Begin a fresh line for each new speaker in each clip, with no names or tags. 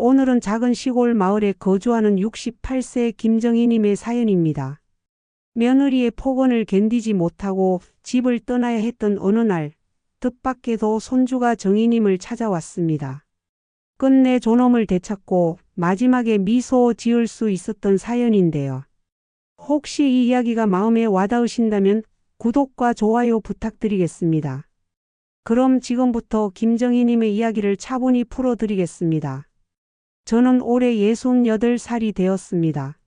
오늘은 작은 시골 마을에 거주하는 68세 김정희님의 사연입니다. 며느리의 폭언을 견디지 못하고 집을 떠나야 했던 어느 날, 뜻밖에도 손주가 정희님을 찾아왔습니다. 끝내 존엄을 되찾고 마지막에 미소 지을 수 있었던 사연인데요. 혹시 이 이야기가 마음에 와닿으신다면 구독과 좋아요 부탁드리겠습니다. 그럼 지금부터 김정희님의 이야기를 차분히 풀어드리겠습니다. 저는 올해 68살이 되었습니다.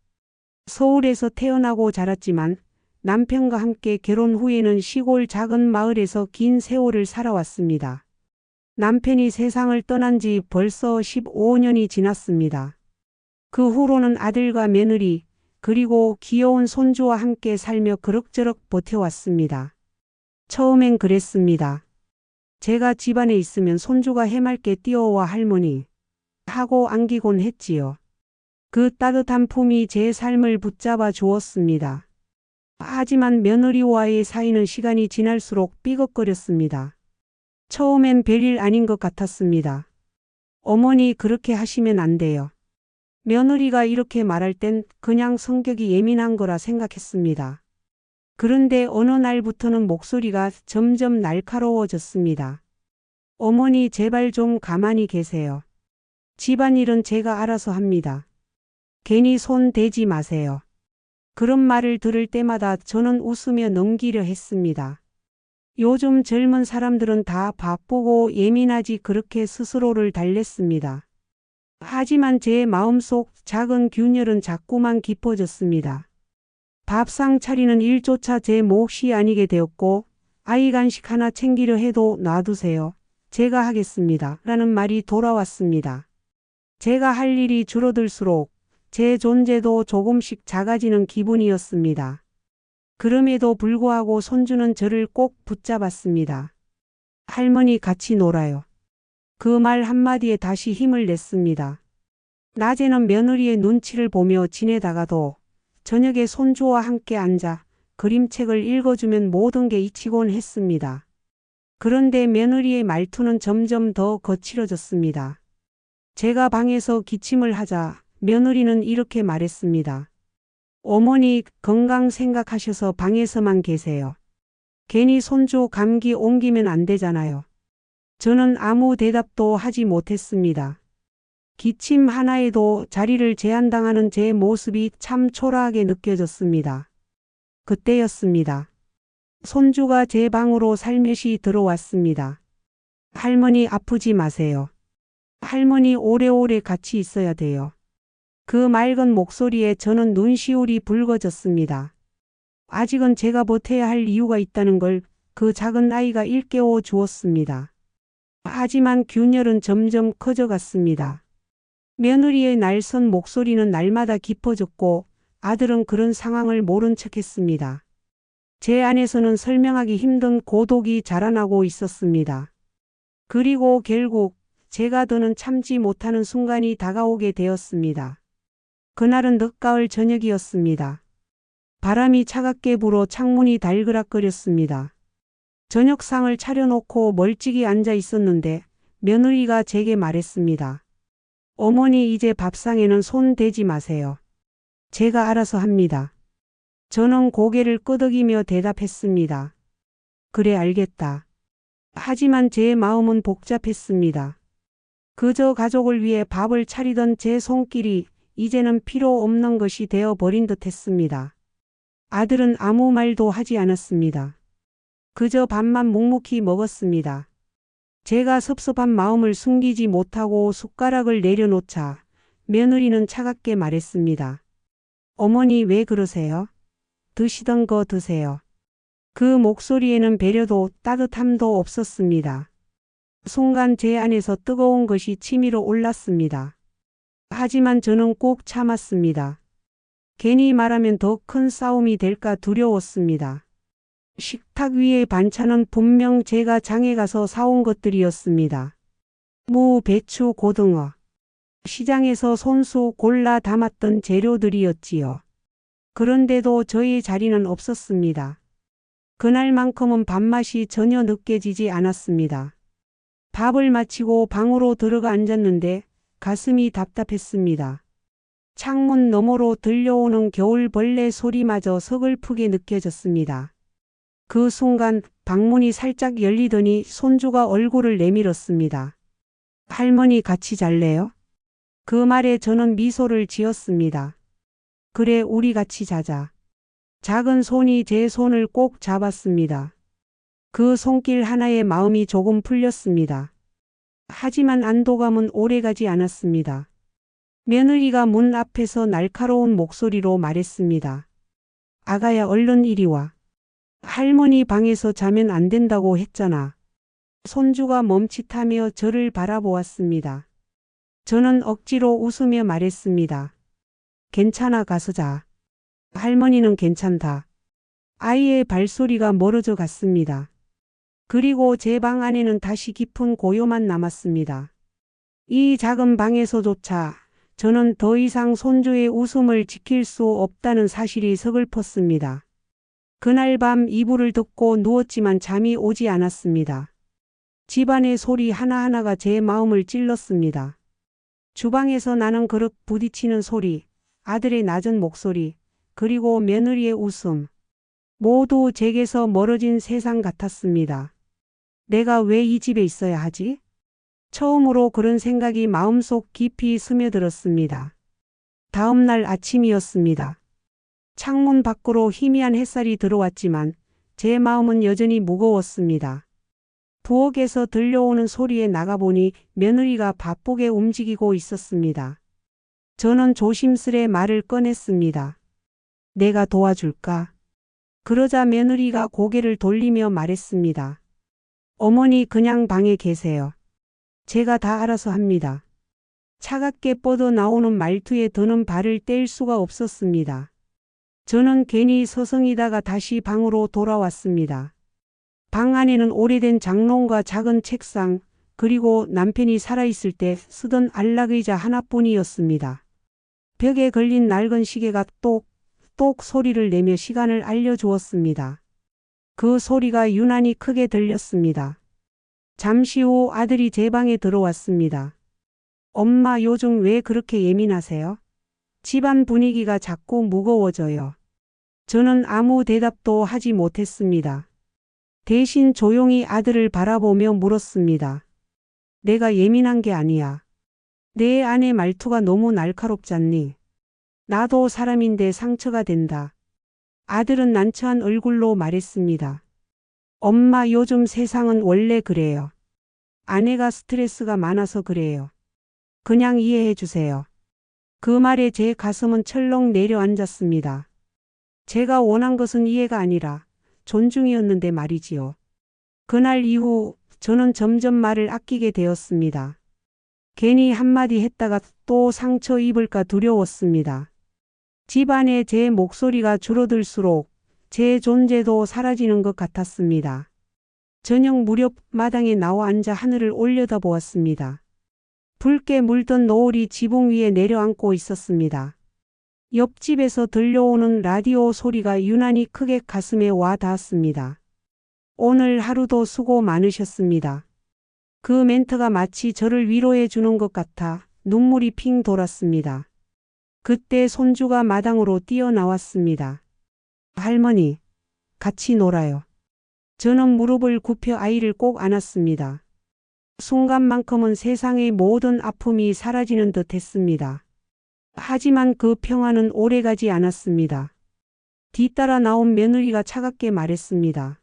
서울에서 태어나고 자랐지만 남편과 함께 결혼 후에는 시골 작은 마을에서 긴 세월을 살아왔습니다. 남편이 세상을 떠난 지 벌써 15년이 지났습니다. 그 후로는 아들과 며느리, 그리고 귀여운 손주와 함께 살며 그럭저럭 버텨왔습니다. 처음엔 그랬습니다. 제가 집안에 있으면 손주가 해맑게 뛰어와 할머니 하고 안기곤 했지요. 그 따뜻한 품이 제 삶을 붙잡아 주었습니다. 하지만 며느리와의 사이는 시간이 지날수록 삐걱거렸습니다. 처음엔 별일 아닌 것 같았습니다. 어머니 그렇게 하시면 안 돼요. 며느리가 이렇게 말할 땐 그냥 성격이 예민한 거라 생각했습니다. 그런데 어느 날부터는 목소리가 점점 날카로워졌습니다. 어머니 제발 좀 가만히 계세요. 집안일은 제가 알아서 합니다. 괜히 손 대지 마세요. 그런 말을 들을 때마다 저는 웃으며 넘기려 했습니다. 요즘 젊은 사람들은 다 바쁘고 예민하지 그렇게 스스로를 달랬습니다. 하지만 제 마음속 작은 균열은 자꾸만 깊어졌습니다. 밥상 차리는 일조차 제 몫이 아니게 되었고 아이 간식 하나 챙기려 해도 놔두세요. 제가 하겠습니다. 라는 말이 돌아왔습니다. 제가 할 일이 줄어들수록 제 존재도 조금씩 작아지는 기분이었습니다. 그럼에도 불구하고 손주는 저를 꼭 붙잡았습니다. 할머니 같이 놀아요. 그 말 한마디에 다시 힘을 냈습니다. 낮에는 며느리의 눈치를 보며 지내다가도 저녁에 손주와 함께 앉아 그림책을 읽어주면 모든 게 잊히곤 했습니다. 그런데 며느리의 말투는 점점 더 거칠어졌습니다. 제가 방에서 기침을 하자 며느리는 이렇게 말했습니다. 어머니 건강 생각하셔서 방에서만 계세요. 괜히 손주 감기 옮기면 안 되잖아요. 저는 아무 대답도 하지 못했습니다. 기침 하나에도 자리를 제한당하는 제 모습이 참 초라하게 느껴졌습니다. 그때였습니다. 손주가 제 방으로 살며시 들어왔습니다. 할머니 아프지 마세요. 할머니 오래오래 같이 있어야 돼요. 그 맑은 목소리에 저는 눈시울이 붉어졌습니다. 아직은 제가 버텨야 할 이유가 있다는 걸 그 작은 아이가 일깨워 주었습니다. 하지만 균열은 점점 커져갔습니다. 며느리의 날선 목소리는 날마다 깊어졌고 아들은 그런 상황을 모른 척했습니다. 제 안에서는 설명하기 힘든 고독이 자라나고 있었습니다. 그리고 결국 제가 더는 참지 못하는 순간이 다가오게 되었습니다. 그날은 늦가을 저녁이었습니다. 바람이 차갑게 불어 창문이 달그락거렸습니다. 저녁상을 차려놓고 멀찍이 앉아 있었는데 며느리가 제게 말했습니다. 어머니 이제 밥상에는 손 대지 마세요. 제가 알아서 합니다. 저는 고개를 끄덕이며 대답했습니다. 그래 알겠다. 하지만 제 마음은 복잡했습니다. 그저 가족을 위해 밥을 차리던 제 손길이 이제는 필요 없는 것이 되어버린 듯했습니다. 아들은 아무 말도 하지 않았습니다. 그저 밥만 묵묵히 먹었습니다. 제가 섭섭한 마음을 숨기지 못하고 숟가락을 내려놓자 며느리는 차갑게 말했습니다. 어머니 왜 그러세요? 드시던 거 드세요. 그 목소리에는 배려도 따뜻함도 없었습니다. 순간 제 안에서 뜨거운 것이 치밀어 올랐습니다. 하지만 저는 꼭 참았습니다. 괜히 말하면 더 큰 싸움이 될까 두려웠습니다. 식탁 위의 반찬은 분명 제가 장에 가서 사온 것들이었습니다. 무, 배추, 고등어. 시장에서 손수 골라 담았던 재료들이었지요. 그런데도 저의 자리는 없었습니다. 그날만큼은 밥맛이 전혀 느껴지지 않았습니다. 밥을 마치고 방으로 들어가 앉았는데 가슴이 답답했습니다. 창문 너머로 들려오는 겨울벌레 소리마저 서글프게 느껴졌습니다. 그 순간 방문이 살짝 열리더니 손주가 얼굴을 내밀었습니다. 할머니 같이 잘래요? 그 말에 저는 미소를 지었습니다. 그래, 우리 같이 자자. 작은 손이 제 손을 꼭 잡았습니다. 그 손길 하나에 마음이 조금 풀렸습니다. 하지만 안도감은 오래가지 않았습니다. 며느리가 문 앞에서 날카로운 목소리로 말했습니다. 아가야, 얼른 이리 와. 할머니 방에서 자면 안 된다고 했잖아. 손주가 멈칫하며 저를 바라보았습니다. 저는 억지로 웃으며 말했습니다. 괜찮아, 가서 자. 할머니는 괜찮다. 아이의 발소리가 멀어져 갔습니다. 그리고 제 방 안에는 다시 깊은 고요만 남았습니다. 이 작은 방에서조차 저는 더 이상 손주의 웃음을 지킬 수 없다는 사실이 서글펐습니다. 그날 밤 이불을 덮고 누웠지만 잠이 오지 않았습니다. 집안의 소리 하나하나가 제 마음을 찔렀습니다. 주방에서 나는 그릇 부딪히는 소리, 아들의 낮은 목소리, 그리고 며느리의 웃음. 모두 제게서 멀어진 세상 같았습니다. 내가 왜 이 집에 있어야 하지? 처음으로 그런 생각이 마음속 깊이 스며들었습니다. 다음 날 아침이었습니다. 창문 밖으로 희미한 햇살이 들어왔지만 제 마음은 여전히 무거웠습니다. 부엌에서 들려오는 소리에 나가보니 며느리가 바쁘게 움직이고 있었습니다. 저는 조심스레 말을 꺼냈습니다. 내가 도와줄까? 그러자 며느리가 고개를 돌리며 말했습니다. 어머니 그냥 방에 계세요. 제가 다 알아서 합니다. 차갑게 뻗어 나오는 말투에 더는 발을 뗄 수가 없었습니다. 저는 괜히 서성이다가 다시 방으로 돌아왔습니다. 방 안에는 오래된 장롱과 작은 책상, 그리고 남편이 살아있을 때 쓰던 안락의자 하나뿐이었습니다. 벽에 걸린 낡은 시계가 똑똑 소리를 내며 시간을 알려주었습니다. 그 소리가 유난히 크게 들렸습니다. 잠시 후 아들이 제 방에 들어왔습니다. 엄마, 요즘 왜 그렇게 예민하세요? 집안 분위기가 자꾸 무거워져요. 저는 아무 대답도 하지 못했습니다. 대신 조용히 아들을 바라보며 물었습니다. 내가 예민한 게 아니야. 내 아내 말투가 너무 날카롭잖니. 나도 사람인데 상처가 된다. 아들은 난처한 얼굴로 말했습니다. 엄마, 요즘 세상은 원래 그래요. 아내가 스트레스가 많아서 그래요. 그냥 이해해 주세요. 그 말에 제 가슴은 철렁 내려앉았습니다. 제가 원한 것은 이해가 아니라 존중이었는데 말이지요. 그날 이후 저는 점점 말을 아끼게 되었습니다. 괜히 한마디 했다가 또 상처 입을까 두려웠습니다. 집안에 제 목소리가 줄어들수록 제 존재도 사라지는 것 같았습니다. 저녁 무렵 마당에 나와 앉아 하늘을 올려다보았습니다. 붉게 물든 노을이 지붕 위에 내려앉고 있었습니다. 옆집에서 들려오는 라디오 소리가 유난히 크게 가슴에 와 닿았습니다. 오늘 하루도 수고 많으셨습니다. 그 멘트가 마치 저를 위로해 주는 것 같아 눈물이 핑 돌았습니다. 그때 손주가 마당으로 뛰어나왔습니다. 할머니, 같이 놀아요. 저는 무릎을 굽혀 아이를 꼭 안았습니다. 순간만큼은 세상의 모든 아픔이 사라지는 듯 했습니다. 하지만 그 평화는 오래가지 않았습니다. 뒤따라 나온 며느리가 차갑게 말했습니다.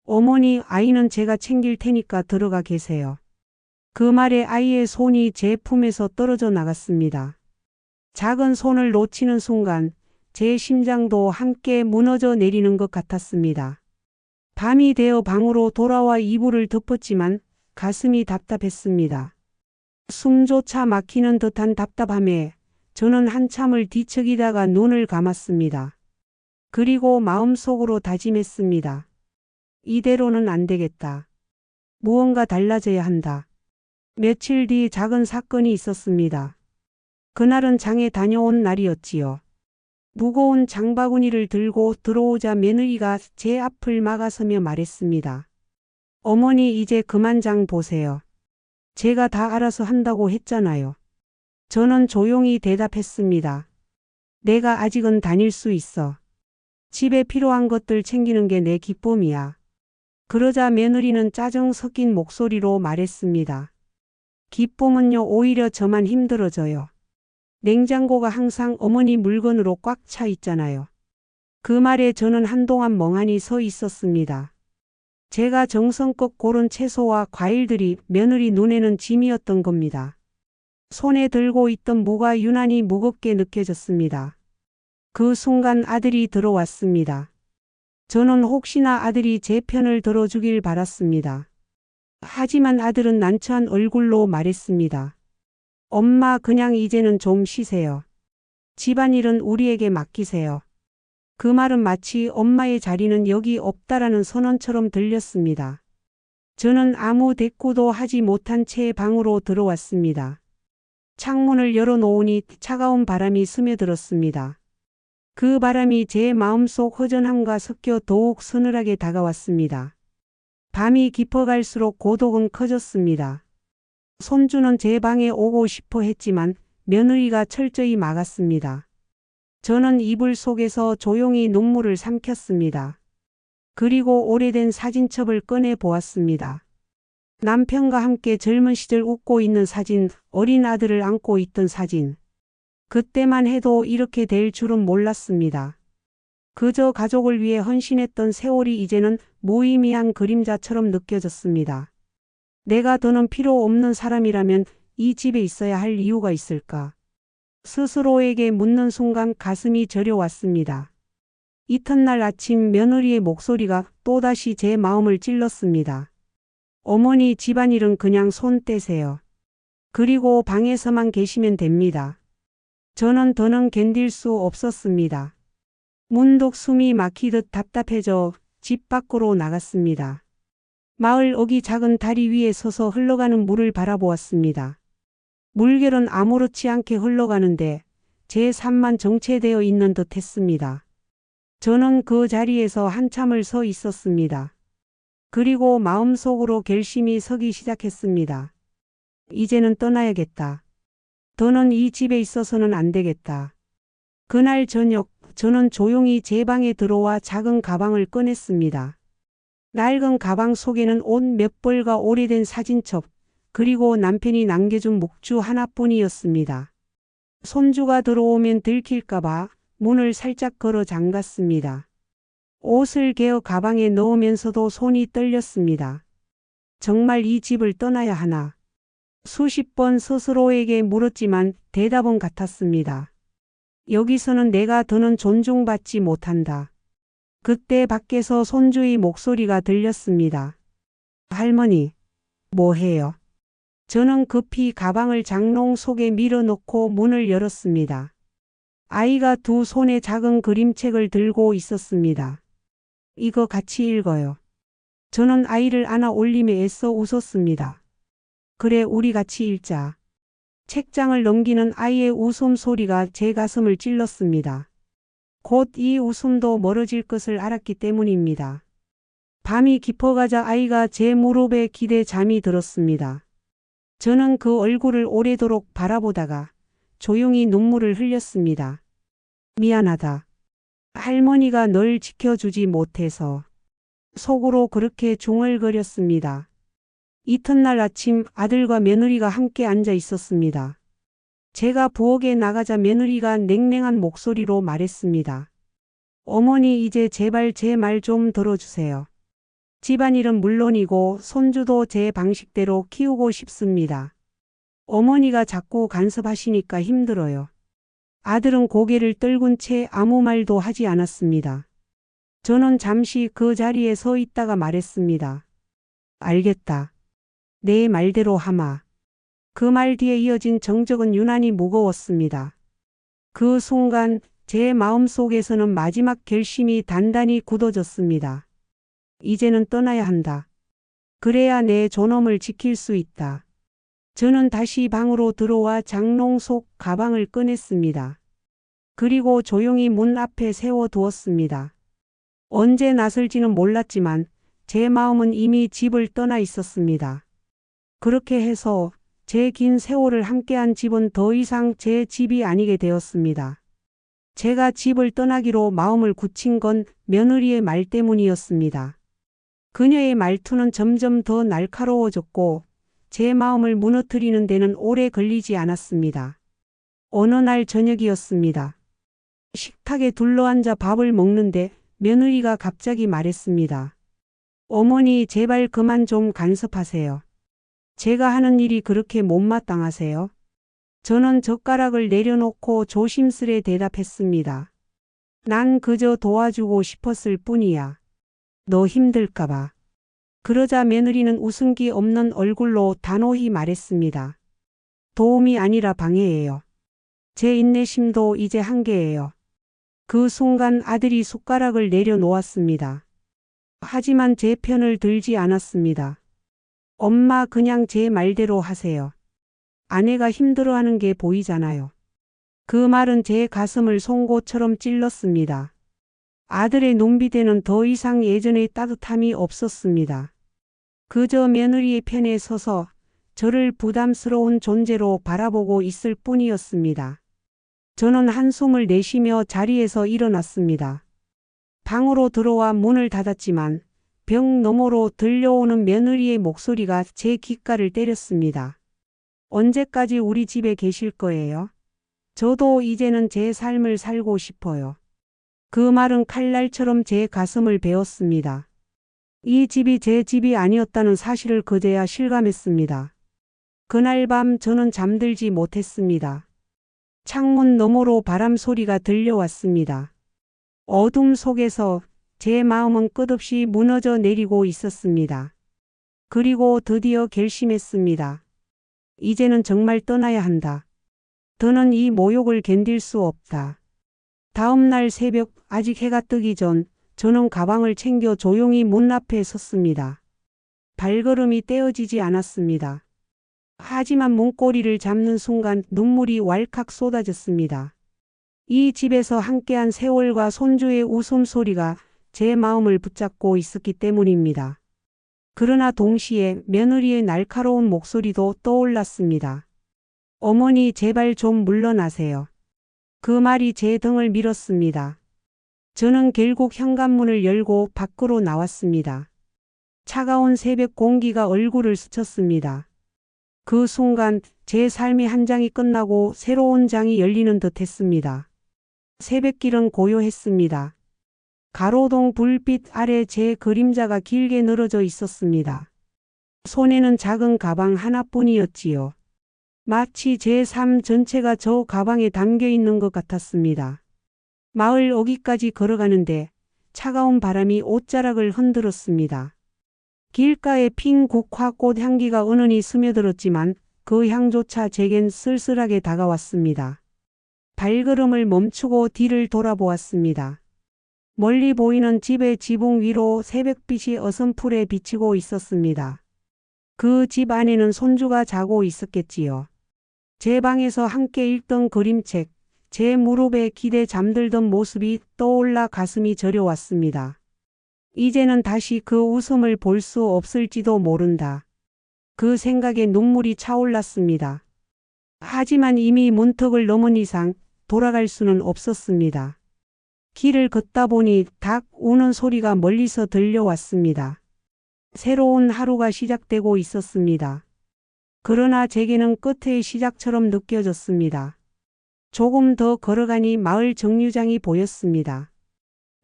어머니, 아이는 제가 챙길 테니까 들어가 계세요. 그 말에 아이의 손이 제 품에서 떨어져 나갔습니다. 작은 손을 놓치는 순간 제 심장도 함께 무너져 내리는 것 같았습니다. 밤이 되어 방으로 돌아와 이불을 덮었지만 가슴이 답답했습니다. 숨조차 막히는 듯한 답답함에 저는 한참을 뒤척이다가 눈을 감았습니다. 그리고 마음속으로 다짐했습니다. 이대로는 안 되겠다. 무언가 달라져야 한다. 며칠 뒤 작은 사건이 있었습니다. 그날은 장에 다녀온 날이었지요. 무거운 장바구니를 들고 들어오자 며느리가 제 앞을 막아서며 말했습니다. 어머니, 이제 그만 장 보세요. 제가 다 알아서 한다고 했잖아요. 저는 조용히 대답했습니다. 내가 아직은 다닐 수 있어. 집에 필요한 것들 챙기는 게 내 기쁨이야. 그러자 며느리는 짜증 섞인 목소리로 말했습니다. 기쁨은요, 오히려 저만 힘들어져요. 냉장고가 항상 어머니 물건으로 꽉 차 있잖아요. 그 말에 저는 한동안 멍하니 서 있었습니다. 제가 정성껏 고른 채소와 과일들이 며느리 눈에는 짐이었던 겁니다. 손에 들고 있던 무가 유난히 무겁게 느껴졌습니다. 그 순간 아들이 들어왔습니다. 저는 혹시나 아들이 제 편을 들어주길 바랐습니다. 하지만 아들은 난처한 얼굴로 말했습니다. 엄마, 그냥 이제는 좀 쉬세요. 집안일은 우리에게 맡기세요. 그 말은 마치 엄마의 자리는 여기 없다라는 선언처럼 들렸습니다. 저는 아무 대꾸도 하지 못한 채 방으로 들어왔습니다. 창문을 열어놓으니 차가운 바람이 스며들었습니다. 그 바람이 제 마음속 허전함과 섞여 더욱 서늘하게 다가왔습니다. 밤이 깊어갈수록 고독은 커졌습니다. 손주는 제 방에 오고 싶어 했지만 며느리가 철저히 막았습니다. 저는 이불 속에서 조용히 눈물을 삼켰습니다. 그리고 오래된 사진첩을 꺼내 보았습니다. 남편과 함께 젊은 시절 웃고 있는 사진, 어린 아들을 안고 있던 사진. 그때만 해도 이렇게 될 줄은 몰랐습니다. 그저 가족을 위해 헌신했던 세월이 이제는 무의미한 그림자처럼 느껴졌습니다. 내가 더는 필요 없는 사람이라면 이 집에 있어야 할 이유가 있을까? 스스로에게 묻는 순간 가슴이 저려왔습니다. 이튿날 아침 며느리의 목소리가 또다시 제 마음을 찔렀습니다. 어머니, 집안일은 그냥 손 떼세요. 그리고 방에서만 계시면 됩니다. 저는 더는 견딜 수 없었습니다. 문득 숨이 막히듯 답답해져 집 밖으로 나갔습니다. 마을 어귀 작은 다리 위에 서서 흘러가는 물을 바라보았습니다. 물결은 아무렇지 않게 흘러가는데 제 삶만 정체되어 있는 듯 했습니다. 저는 그 자리에서 한참을 서 있었습니다. 그리고 마음속으로 결심이 서기 시작했습니다. 이제는 떠나야겠다. 더는 이 집에 있어서는 안 되겠다. 그날 저녁 저는 조용히 제 방에 들어와 작은 가방을 꺼냈습니다. 낡은 가방 속에는 옷 몇 벌과 오래된 사진첩, 그리고 남편이 남겨준 묵주 하나뿐이었습니다. 손주가 들어오면 들킬까봐 문을 살짝 걸어 잠갔습니다. 옷을 개어 가방에 넣으면서도 손이 떨렸습니다. 정말 이 집을 떠나야 하나? 수십 번 스스로에게 물었지만 대답은 같았습니다. 여기서는 내가 더는 존중받지 못한다. 그때 밖에서 손주의 목소리가 들렸습니다. 할머니, 뭐 해요? 저는 급히 가방을 장롱 속에 밀어넣고 문을 열었습니다. 아이가 두 손에 작은 그림책을 들고 있었습니다. 이거 같이 읽어요. 저는 아이를 안아 올리며 애써 웃었습니다. 그래, 우리 같이 읽자. 책장을 넘기는 아이의 웃음소리가 제 가슴을 찔렀습니다. 곧 이 웃음도 멀어질 것을 알았기 때문입니다. 밤이 깊어가자 아이가 제 무릎에 기대 잠이 들었습니다. 저는 그 얼굴을 오래도록 바라보다가 조용히 눈물을 흘렸습니다. 미안하다. 할머니가 널 지켜주지 못해서. 속으로 그렇게 중얼거렸습니다. 이튿날 아침 아들과 며느리가 함께 앉아 있었습니다. 제가 부엌에 나가자 며느리가 냉랭한 목소리로 말했습니다. 어머니, 이제 제발 제 말 좀 들어주세요. 집안일은 물론이고 손주도 제 방식대로 키우고 싶습니다. 어머니가 자꾸 간섭하시니까 힘들어요. 아들은 고개를 떨군 채 아무 말도 하지 않았습니다. 저는 잠시 그 자리에 서 있다가 말했습니다. 알겠다. 내 말대로 하마. 그 말 뒤에 이어진 정적은 유난히 무거웠습니다. 그 순간 제 마음속에서는 마지막 결심이 단단히 굳어졌습니다. 이제는 떠나야 한다. 그래야 내 존엄을 지킬 수 있다. 저는 다시 방으로 들어와 장롱 속 가방을 꺼냈습니다. 그리고 조용히 문 앞에 세워두었습니다. 언제 나설지는 몰랐지만 제 마음은 이미 집을 떠나 있었습니다. 그렇게 해서 제 긴 세월을 함께한 집은 더 이상 제 집이 아니게 되었습니다. 제가 집을 떠나기로 마음을 굳힌 건 며느리의 말 때문이었습니다. 그녀의 말투는 점점 더 날카로워졌고 제 마음을 무너뜨리는 데는 오래 걸리지 않았습니다. 어느 날 저녁이었습니다. 식탁에 둘러앉아 밥을 먹는데 며느리가 갑자기 말했습니다. 어머니, 제발 그만 좀 간섭하세요. 제가 하는 일이 그렇게 못마땅하세요? 저는 젓가락을 내려놓고 조심스레 대답했습니다. 난 그저 도와주고 싶었을 뿐이야. 너 힘들까봐. 그러자 며느리는 웃음기 없는 얼굴로 단호히 말했습니다. 도움이 아니라 방해예요. 제 인내심도 이제 한계예요. 그 순간 아들이 숟가락을 내려놓았습니다. 하지만 제 편을 들지 않았습니다. 엄마, 그냥 제 말대로 하세요. 아내가 힘들어하는 게 보이잖아요. 그 말은 제 가슴을 송곳처럼 찔렀습니다. 아들의 눈빛에는 더 이상 예전의 따뜻함이 없었습니다. 그저 며느리의 편에 서서 저를 부담스러운 존재로 바라보고 있을 뿐이었습니다. 저는 한숨을 내쉬며 자리에서 일어났습니다. 방으로 들어와 문을 닫았지만 벽 너머로 들려오는 며느리의 목소리가 제 귓가를 때렸습니다. 언제까지 우리 집에 계실 거예요? 저도 이제는 제 삶을 살고 싶어요. 그 말은 칼날처럼 제 가슴을 베었습니다. 이 집이 제 집이 아니었다는 사실을 그제야 실감했습니다. 그날 밤 저는 잠들지 못했습니다. 창문 너머로 바람 소리가 들려왔습니다. 어둠 속에서 제 마음은 끝없이 무너져 내리고 있었습니다. 그리고 드디어 결심했습니다. 이제는 정말 떠나야 한다. 더는 이 모욕을 견딜 수 없다. 다음 날 새벽, 아직 해가 뜨기 전 저는 가방을 챙겨 조용히 문 앞에 섰습니다. 발걸음이 떼어지지 않았습니다. 하지만 문고리를 잡는 순간 눈물이 왈칵 쏟아졌습니다. 이 집에서 함께한 세월과 손주의 웃음소리가 제 마음을 붙잡고 있었기 때문입니다. 그러나 동시에 며느리의 날카로운 목소리도 떠올랐습니다. 어머니, 제발 좀 물러나세요. 그 말이 제 등을 밀었습니다. 저는 결국 현관문을 열고 밖으로 나왔습니다. 차가운 새벽 공기가 얼굴을 스쳤습니다. 그 순간 제 삶의 한 장이 끝나고 새로운 장이 열리는 듯 했습니다. 새벽길은 고요했습니다. 가로등 불빛 아래 제 그림자가 길게 늘어져 있었습니다. 손에는 작은 가방 하나뿐이었지요. 마치 제 삶 전체가 저 가방에 담겨 있는 것 같았습니다. 마을 어귀까지 걸어가는데 차가운 바람이 옷자락을 흔들었습니다. 길가에 핀 국화꽃 향기가 은은히 스며들었지만 그 향조차 제겐 쓸쓸하게 다가왔습니다. 발걸음을 멈추고 뒤를 돌아보았습니다. 멀리 보이는 집의 지붕 위로 새벽빛이 어슴푸레 비치고 있었습니다. 그 집 안에는 손주가 자고 있었겠지요. 제 방에서 함께 읽던 그림책, 제 무릎에 기대 잠들던 모습이 떠올라 가슴이 저려왔습니다. 이제는 다시 그 웃음을 볼 수 없을지도 모른다. 그 생각에 눈물이 차올랐습니다. 하지만 이미 문턱을 넘은 이상 돌아갈 수는 없었습니다. 길을 걷다 보니 닭 우는 소리가 멀리서 들려왔습니다. 새로운 하루가 시작되고 있었습니다. 그러나 제게는 끝의 시작처럼 느껴졌습니다. 조금 더 걸어가니 마을 정류장이 보였습니다.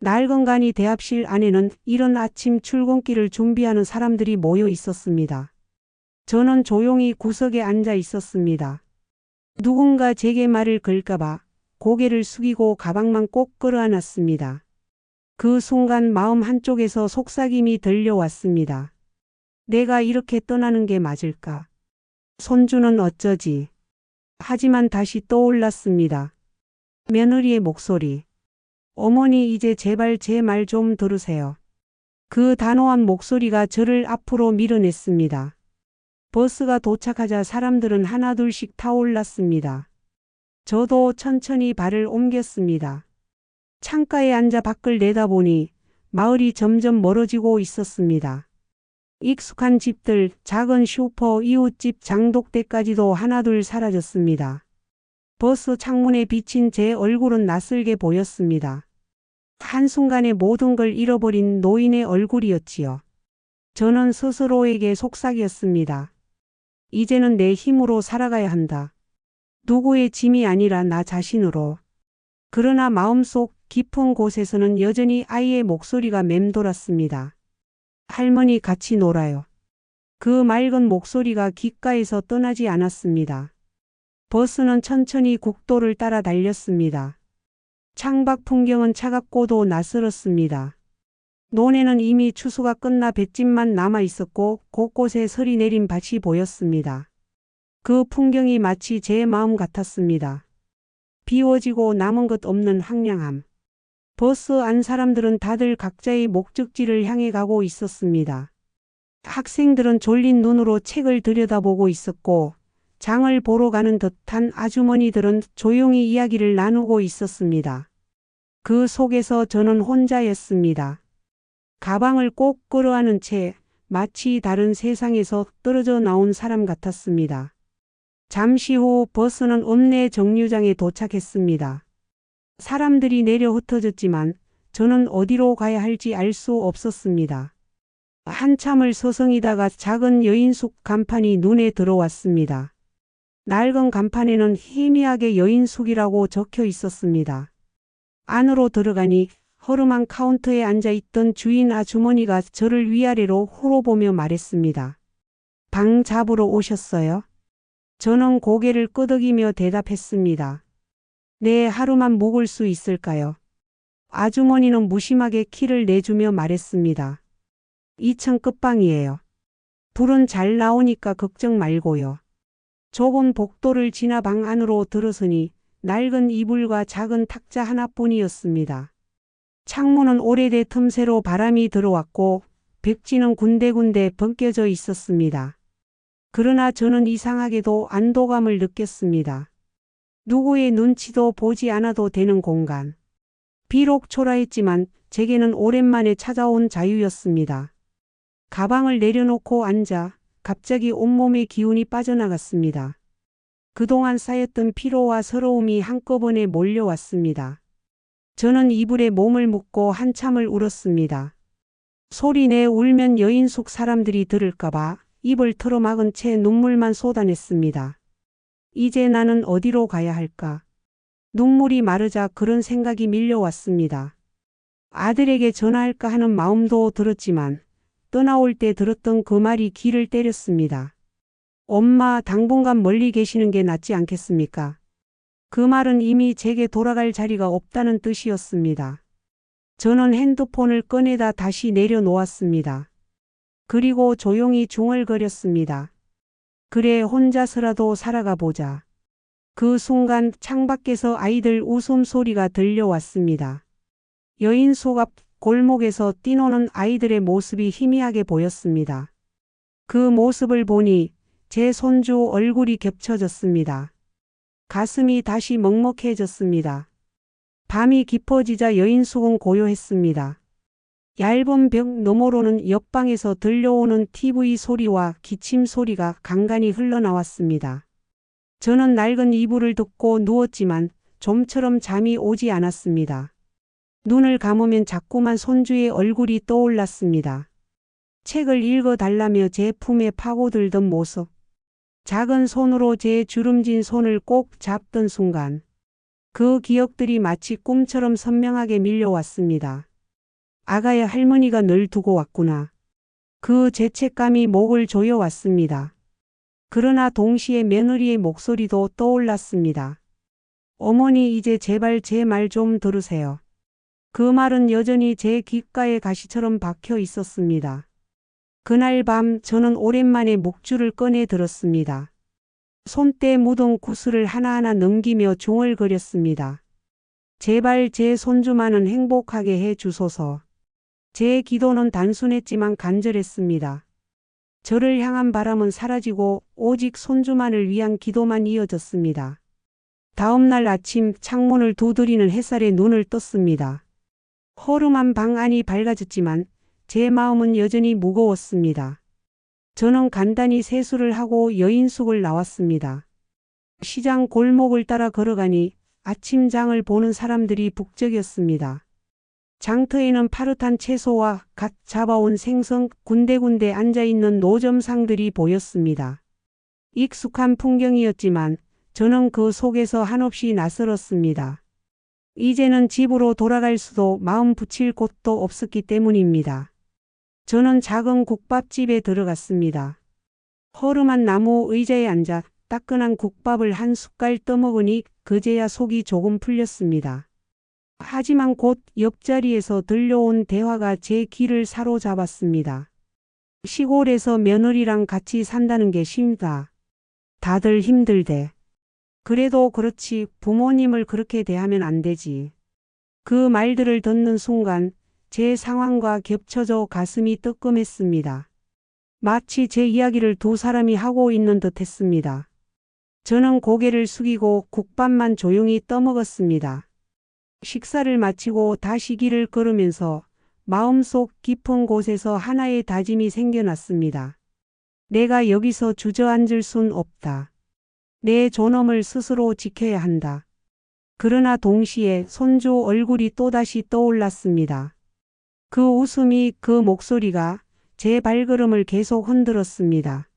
낡은 간이 대합실 안에는 이른 아침 출근길을 준비하는 사람들이 모여 있었습니다. 저는 조용히 구석에 앉아 있었습니다. 누군가 제게 말을 걸까봐 고개를 숙이고 가방만 꼭 끌어안았습니다. 그 순간 마음 한쪽에서 속삭임이 들려왔습니다. 내가 이렇게 떠나는 게 맞을까? 손주는 어쩌지? 하지만 다시 떠올랐습니다. 며느리의 목소리. 어머니, 이제 제발 제 말 좀 들으세요. 그 단호한 목소리가 저를 앞으로 밀어냈습니다. 버스가 도착하자 사람들은 하나둘씩 타올랐습니다. 저도 천천히 발을 옮겼습니다. 창가에 앉아 밖을 내다보니 마을이 점점 멀어지고 있었습니다. 익숙한 집들, 작은 슈퍼, 이웃집 장독대까지도 하나둘 사라졌습니다. 버스 창문에 비친 제 얼굴은 낯설게 보였습니다. 한순간에 모든 걸 잃어버린 노인의 얼굴이었지요. 저는 스스로에게 속삭였습니다. 이제는 내 힘으로 살아가야 한다. 누구의 짐이 아니라 나 자신으로. 그러나 마음속 깊은 곳에서는 여전히 아이의 목소리가 맴돌았습니다. 할머니 같이 놀아요. 그 맑은 목소리가 귓가에서 떠나지 않았습니다. 버스는 천천히 국도를 따라 달렸습니다. 창밖 풍경은 차갑고도 낯설었습니다. 논에는 이미 추수가 끝나 볏짚만 남아 있었고 곳곳에 설이 내린 밭이 보였습니다. 그 풍경이 마치 제 마음 같았습니다. 비워지고 남은 것 없는 황량함. 버스 안 사람들은 다들 각자의 목적지를 향해 가고 있었습니다. 학생들은 졸린 눈으로 책을 들여다보고 있었고 장을 보러 가는 듯한 아주머니들은 조용히 이야기를 나누고 있었습니다. 그 속에서 저는 혼자였습니다. 가방을 꼭 끌어안은 채 마치 다른 세상에서 떨어져 나온 사람 같았습니다. 잠시 후 버스는 읍내 정류장에 도착했습니다. 사람들이 내려 흩어졌지만 저는 어디로 가야 할지 알 수 없었습니다. 한참을 서성이다가 작은 여인숙 간판이 눈에 들어왔습니다. 낡은 간판에는 희미하게 여인숙이라고 적혀 있었습니다. 안으로 들어가니 허름한 카운터에 앉아있던 주인 아주머니가 저를 위아래로 훑어보며 말했습니다. 방 잡으러 오셨어요? 저는 고개를 끄덕이며 대답했습니다. 네, 하루만 묵을 수 있을까요? 아주머니는 무심하게 키를 내주며 말했습니다. 2층 끝방이에요. 불은 잘 나오니까 걱정 말고요. 좁은 복도를 지나 방 안으로 들어서니 낡은 이불과 작은 탁자 하나뿐이었습니다. 창문은 오래돼 틈새로 바람이 들어왔고 벽지는 군데군데 벗겨져 있었습니다. 그러나 저는 이상하게도 안도감을 느꼈습니다. 누구의 눈치도 보지 않아도 되는 공간. 비록 초라했지만 제게는 오랜만에 찾아온 자유였습니다. 가방을 내려놓고 앉아 갑자기 온몸의 기운이 빠져나갔습니다. 그동안 쌓였던 피로와 서러움이 한꺼번에 몰려왔습니다. 저는 이불에 몸을 묻고 한참을 울었습니다. 소리내 울면 여인숙 사람들이 들을까봐 입을 틀어막은 채 눈물만 쏟아냈습니다. 이제 나는 어디로 가야 할까? 눈물이 마르자 그런 생각이 밀려왔습니다. 아들에게 전화할까 하는 마음도 들었지만 떠나올 때 들었던 그 말이 귀를 때렸습니다. 엄마, 당분간 멀리 계시는 게 낫지 않겠습니까? 그 말은 이미 제게 돌아갈 자리가 없다는 뜻이었습니다. 저는 핸드폰을 꺼내다 다시 내려놓았습니다. 그리고 조용히 중얼거렸습니다. 그래, 혼자서라도 살아가 보자. 그 순간 창밖에서 아이들 웃음소리가 들려왔습니다. 여인숙 앞 골목에서 뛰노는 아이들의 모습이 희미하게 보였습니다. 그 모습을 보니 제 손주 얼굴이 겹쳐졌습니다. 가슴이 다시 먹먹해졌습니다. 밤이 깊어지자 여인숙은 고요했습니다. 얇은 벽 너머로는 옆방에서 들려오는 TV 소리와 기침 소리가 간간히 흘러나왔습니다. 저는 낡은 이불을 덮고 누웠지만 좀처럼 잠이 오지 않았습니다. 눈을 감으면 자꾸만 손주의 얼굴이 떠올랐습니다. 책을 읽어달라며 제 품에 파고들던 모습. 작은 손으로 제 주름진 손을 꼭 잡던 순간. 그 기억들이 마치 꿈처럼 선명하게 밀려왔습니다. 아가야, 할머니가 널 두고 왔구나. 그 죄책감이 목을 조여왔습니다. 그러나 동시에 며느리의 목소리도 떠올랐습니다. 어머니, 이제 제발 제 말 좀 들으세요. 그 말은 여전히 제 귓가에 가시처럼 박혀 있었습니다. 그날 밤 저는 오랜만에 묵주를 꺼내 들었습니다. 손때 묻은 구슬을 하나하나 넘기며 중얼거렸습니다. 제발 제 손주만은 행복하게 해 주소서. 제 기도는 단순했지만 간절했습니다. 저를 향한 바람은 사라지고 오직 손주만을 위한 기도만 이어졌습니다. 다음 날 아침 창문을 두드리는 햇살에 눈을 떴습니다. 허름한 방 안이 밝아졌지만 제 마음은 여전히 무거웠습니다. 저는 간단히 세수를 하고 여인숙을 나왔습니다. 시장 골목을 따라 걸어가니 아침장을 보는 사람들이 북적였습니다. 장터에는 파릇한 채소와 갓 잡아온 생선 군데군데 앉아있는 노점상들이 보였습니다. 익숙한 풍경이었지만 저는 그 속에서 한없이 낯설었습니다. 이제는 집으로 돌아갈 수도 마음 붙일 곳도 없었기 때문입니다. 저는 작은 국밥집에 들어갔습니다. 허름한 나무 의자에 앉아 따끈한 국밥을 한 숟갈 떠먹으니 그제야 속이 조금 풀렸습니다. 하지만 곧 옆자리에서 들려온 대화가 제 귀를 사로잡았습니다. 시골에서 며느리랑 같이 산다는 게 쉽다. 다들 힘들대. 그래도 그렇지 부모님을 그렇게 대하면 안 되지. 그 말들을 듣는 순간 제 상황과 겹쳐져 가슴이 뜨끔했습니다. 마치 제 이야기를 두 사람이 하고 있는 듯 했습니다. 저는 고개를 숙이고 국밥만 조용히 떠먹었습니다. 식사를 마치고 다시 길을 걸으면서 마음속 깊은 곳에서 하나의 다짐이 생겨났습니다. 내가 여기서 주저앉을 순 없다. 내 존엄을 스스로 지켜야 한다. 그러나 동시에 손주 얼굴이 또다시 떠올랐습니다. 그 웃음이, 그 목소리가 제 발걸음을 계속 흔들었습니다.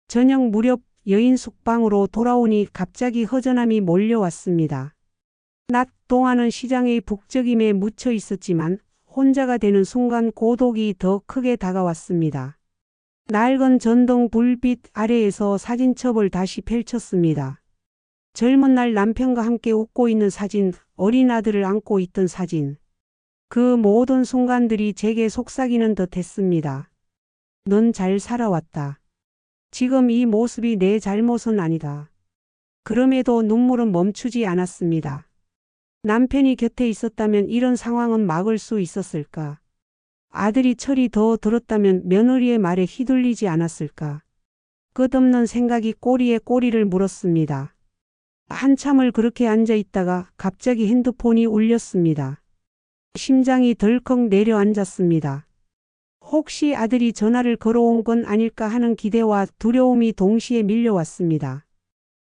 저녁 무렵 여인숙 방으로 돌아오니 갑자기 허전함이 몰려왔습니다. 낮 동안은 시장의 북적임에 묻혀 있었지만 혼자가 되는 순간 고독이 더 크게 다가왔습니다. 낡은 전등 불빛 아래에서 사진첩을 다시 펼쳤습니다. 젊은 날 남편과 함께 웃고 있는 사진, 어린 아들을 안고 있던 사진. 그 모든 순간들이 제게 속삭이는 듯 했습니다. 넌 잘 살아왔다. 지금 이 모습이 내 잘못은 아니다. 그럼에도 눈물은 멈추지 않았습니다. 남편이 곁에 있었다면 이런 상황은 막을 수 있었을까? 아들이 철이 더 들었다면 며느리의 말에 휘둘리지 않았을까? 끝없는 생각이 꼬리에 꼬리를 물었습니다. 한참을 그렇게 앉아 있다가 갑자기 핸드폰이 울렸습니다. 심장이 덜컥 내려앉았습니다. 혹시 아들이 전화를 걸어온 건 아닐까 하는 기대와 두려움이 동시에 밀려왔습니다.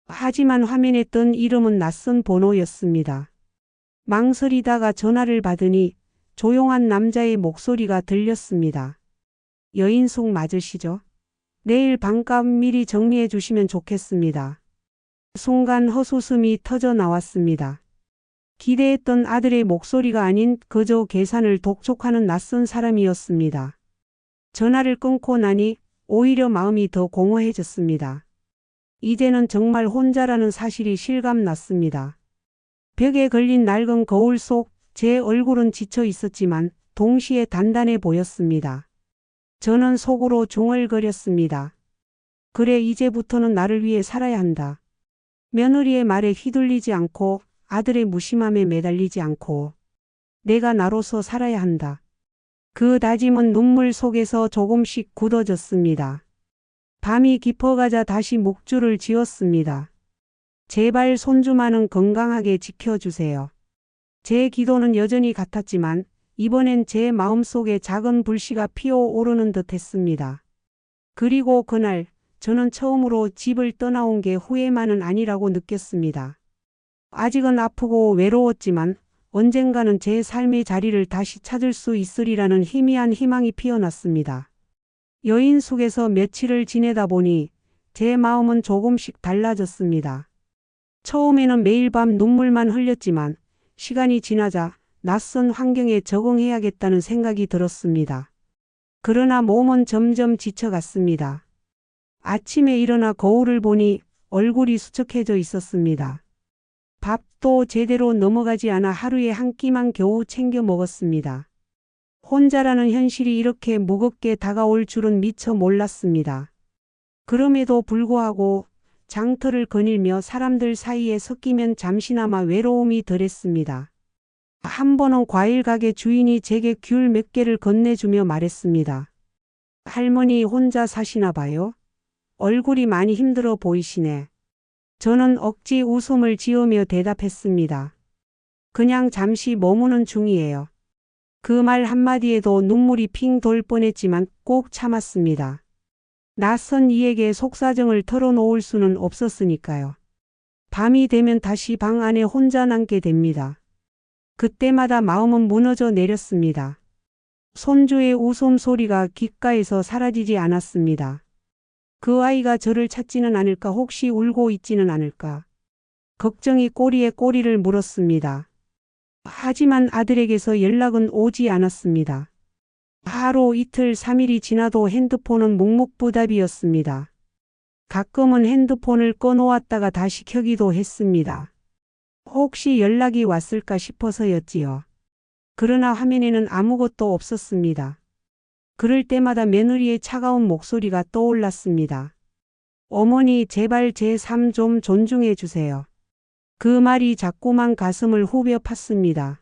하지만 화면에 뜬 이름은 낯선 번호였습니다. 망설이다가 전화를 받으니 조용한 남자의 목소리가 들렸습니다. 여인숙 맞으시죠? 내일 밤값 미리 정리해 주시면 좋겠습니다. 순간 헛웃음이 터져 나왔습니다. 기대했던 아들의 목소리가 아닌 그저 계산을 독촉하는 낯선 사람이었습니다. 전화를 끊고 나니 오히려 마음이 더 공허해졌습니다. 이제는 정말 혼자라는 사실이 실감났습니다. 벽에 걸린 낡은 거울 속 제 얼굴은 지쳐 있었지만 동시에 단단해 보였습니다. 저는 속으로 중얼거렸습니다. 그래, 이제부터는 나를 위해 살아야 한다. 며느리의 말에 휘둘리지 않고 아들의 무심함에 매달리지 않고 내가 나로서 살아야 한다. 그 다짐은 눈물 속에서 조금씩 굳어졌습니다. 밤이 깊어가자 다시 목줄을 지었습니다. 제발 손주만은 건강하게 지켜주세요. 제 기도는 여전히 같았지만 이번엔 제 마음속에 작은 불씨가 피어오르는 듯 했습니다. 그리고 그날 저는 처음으로 집을 떠나온 게 후회만은 아니라고 느꼈습니다. 아직은 아프고 외로웠지만 언젠가는 제 삶의 자리를 다시 찾을 수 있으리라는 희미한 희망이 피어났습니다. 여인숙에서 며칠을 지내다 보니 제 마음은 조금씩 달라졌습니다. 처음에는 매일 밤 눈물만 흘렸지만 시간이 지나자 낯선 환경에 적응해야겠다는 생각이 들었습니다. 그러나 몸은 점점 지쳐갔습니다. 아침에 일어나 거울을 보니 얼굴이 수척해져 있었습니다. 밥도 제대로 넘어가지 않아 하루에 한 끼만 겨우 챙겨 먹었습니다. 혼자라는 현실이 이렇게 무겁게 다가올 줄은 미처 몰랐습니다. 그럼에도 불구하고 장터를 거닐며 사람들 사이에 섞이면 잠시나마 외로움이 덜했습니다. 한 번은 과일 가게 주인이 제게 귤 몇 개를 건네주며 말했습니다. 할머니 혼자 사시나 봐요? 얼굴이 많이 힘들어 보이시네. 저는 억지 웃음을 지으며 대답했습니다. 그냥 잠시 머무는 중이에요. 그 말 한마디에도 눈물이 핑 돌 뻔했지만 꼭 참았습니다. 낯선 이에게 속사정을 털어놓을 수는 없었으니까요. 밤이 되면 다시 방 안에 혼자 남게 됩니다. 그때마다 마음은 무너져 내렸습니다. 손주의 웃음소리가 귓가에서 사라지지 않았습니다. 그 아이가 저를 찾지는 않을까, 혹시 울고 있지는 않을까. 걱정이 꼬리에 꼬리를 물었습니다. 하지만 아들에게서 연락은 오지 않았습니다. 하루 이틀 3일이 지나도 핸드폰은 묵묵부답이었습니다. 가끔은 핸드폰을 꺼놓았다가 다시 켜기도 했습니다. 혹시 연락이 왔을까 싶어서였지요. 그러나 화면에는 아무것도 없었습니다. 그럴 때마다 며느리의 차가운 목소리가 떠올랐습니다. 어머니, 제발 제 삶 좀 존중해 주세요. 그 말이 자꾸만 가슴을 후벼 팠습니다.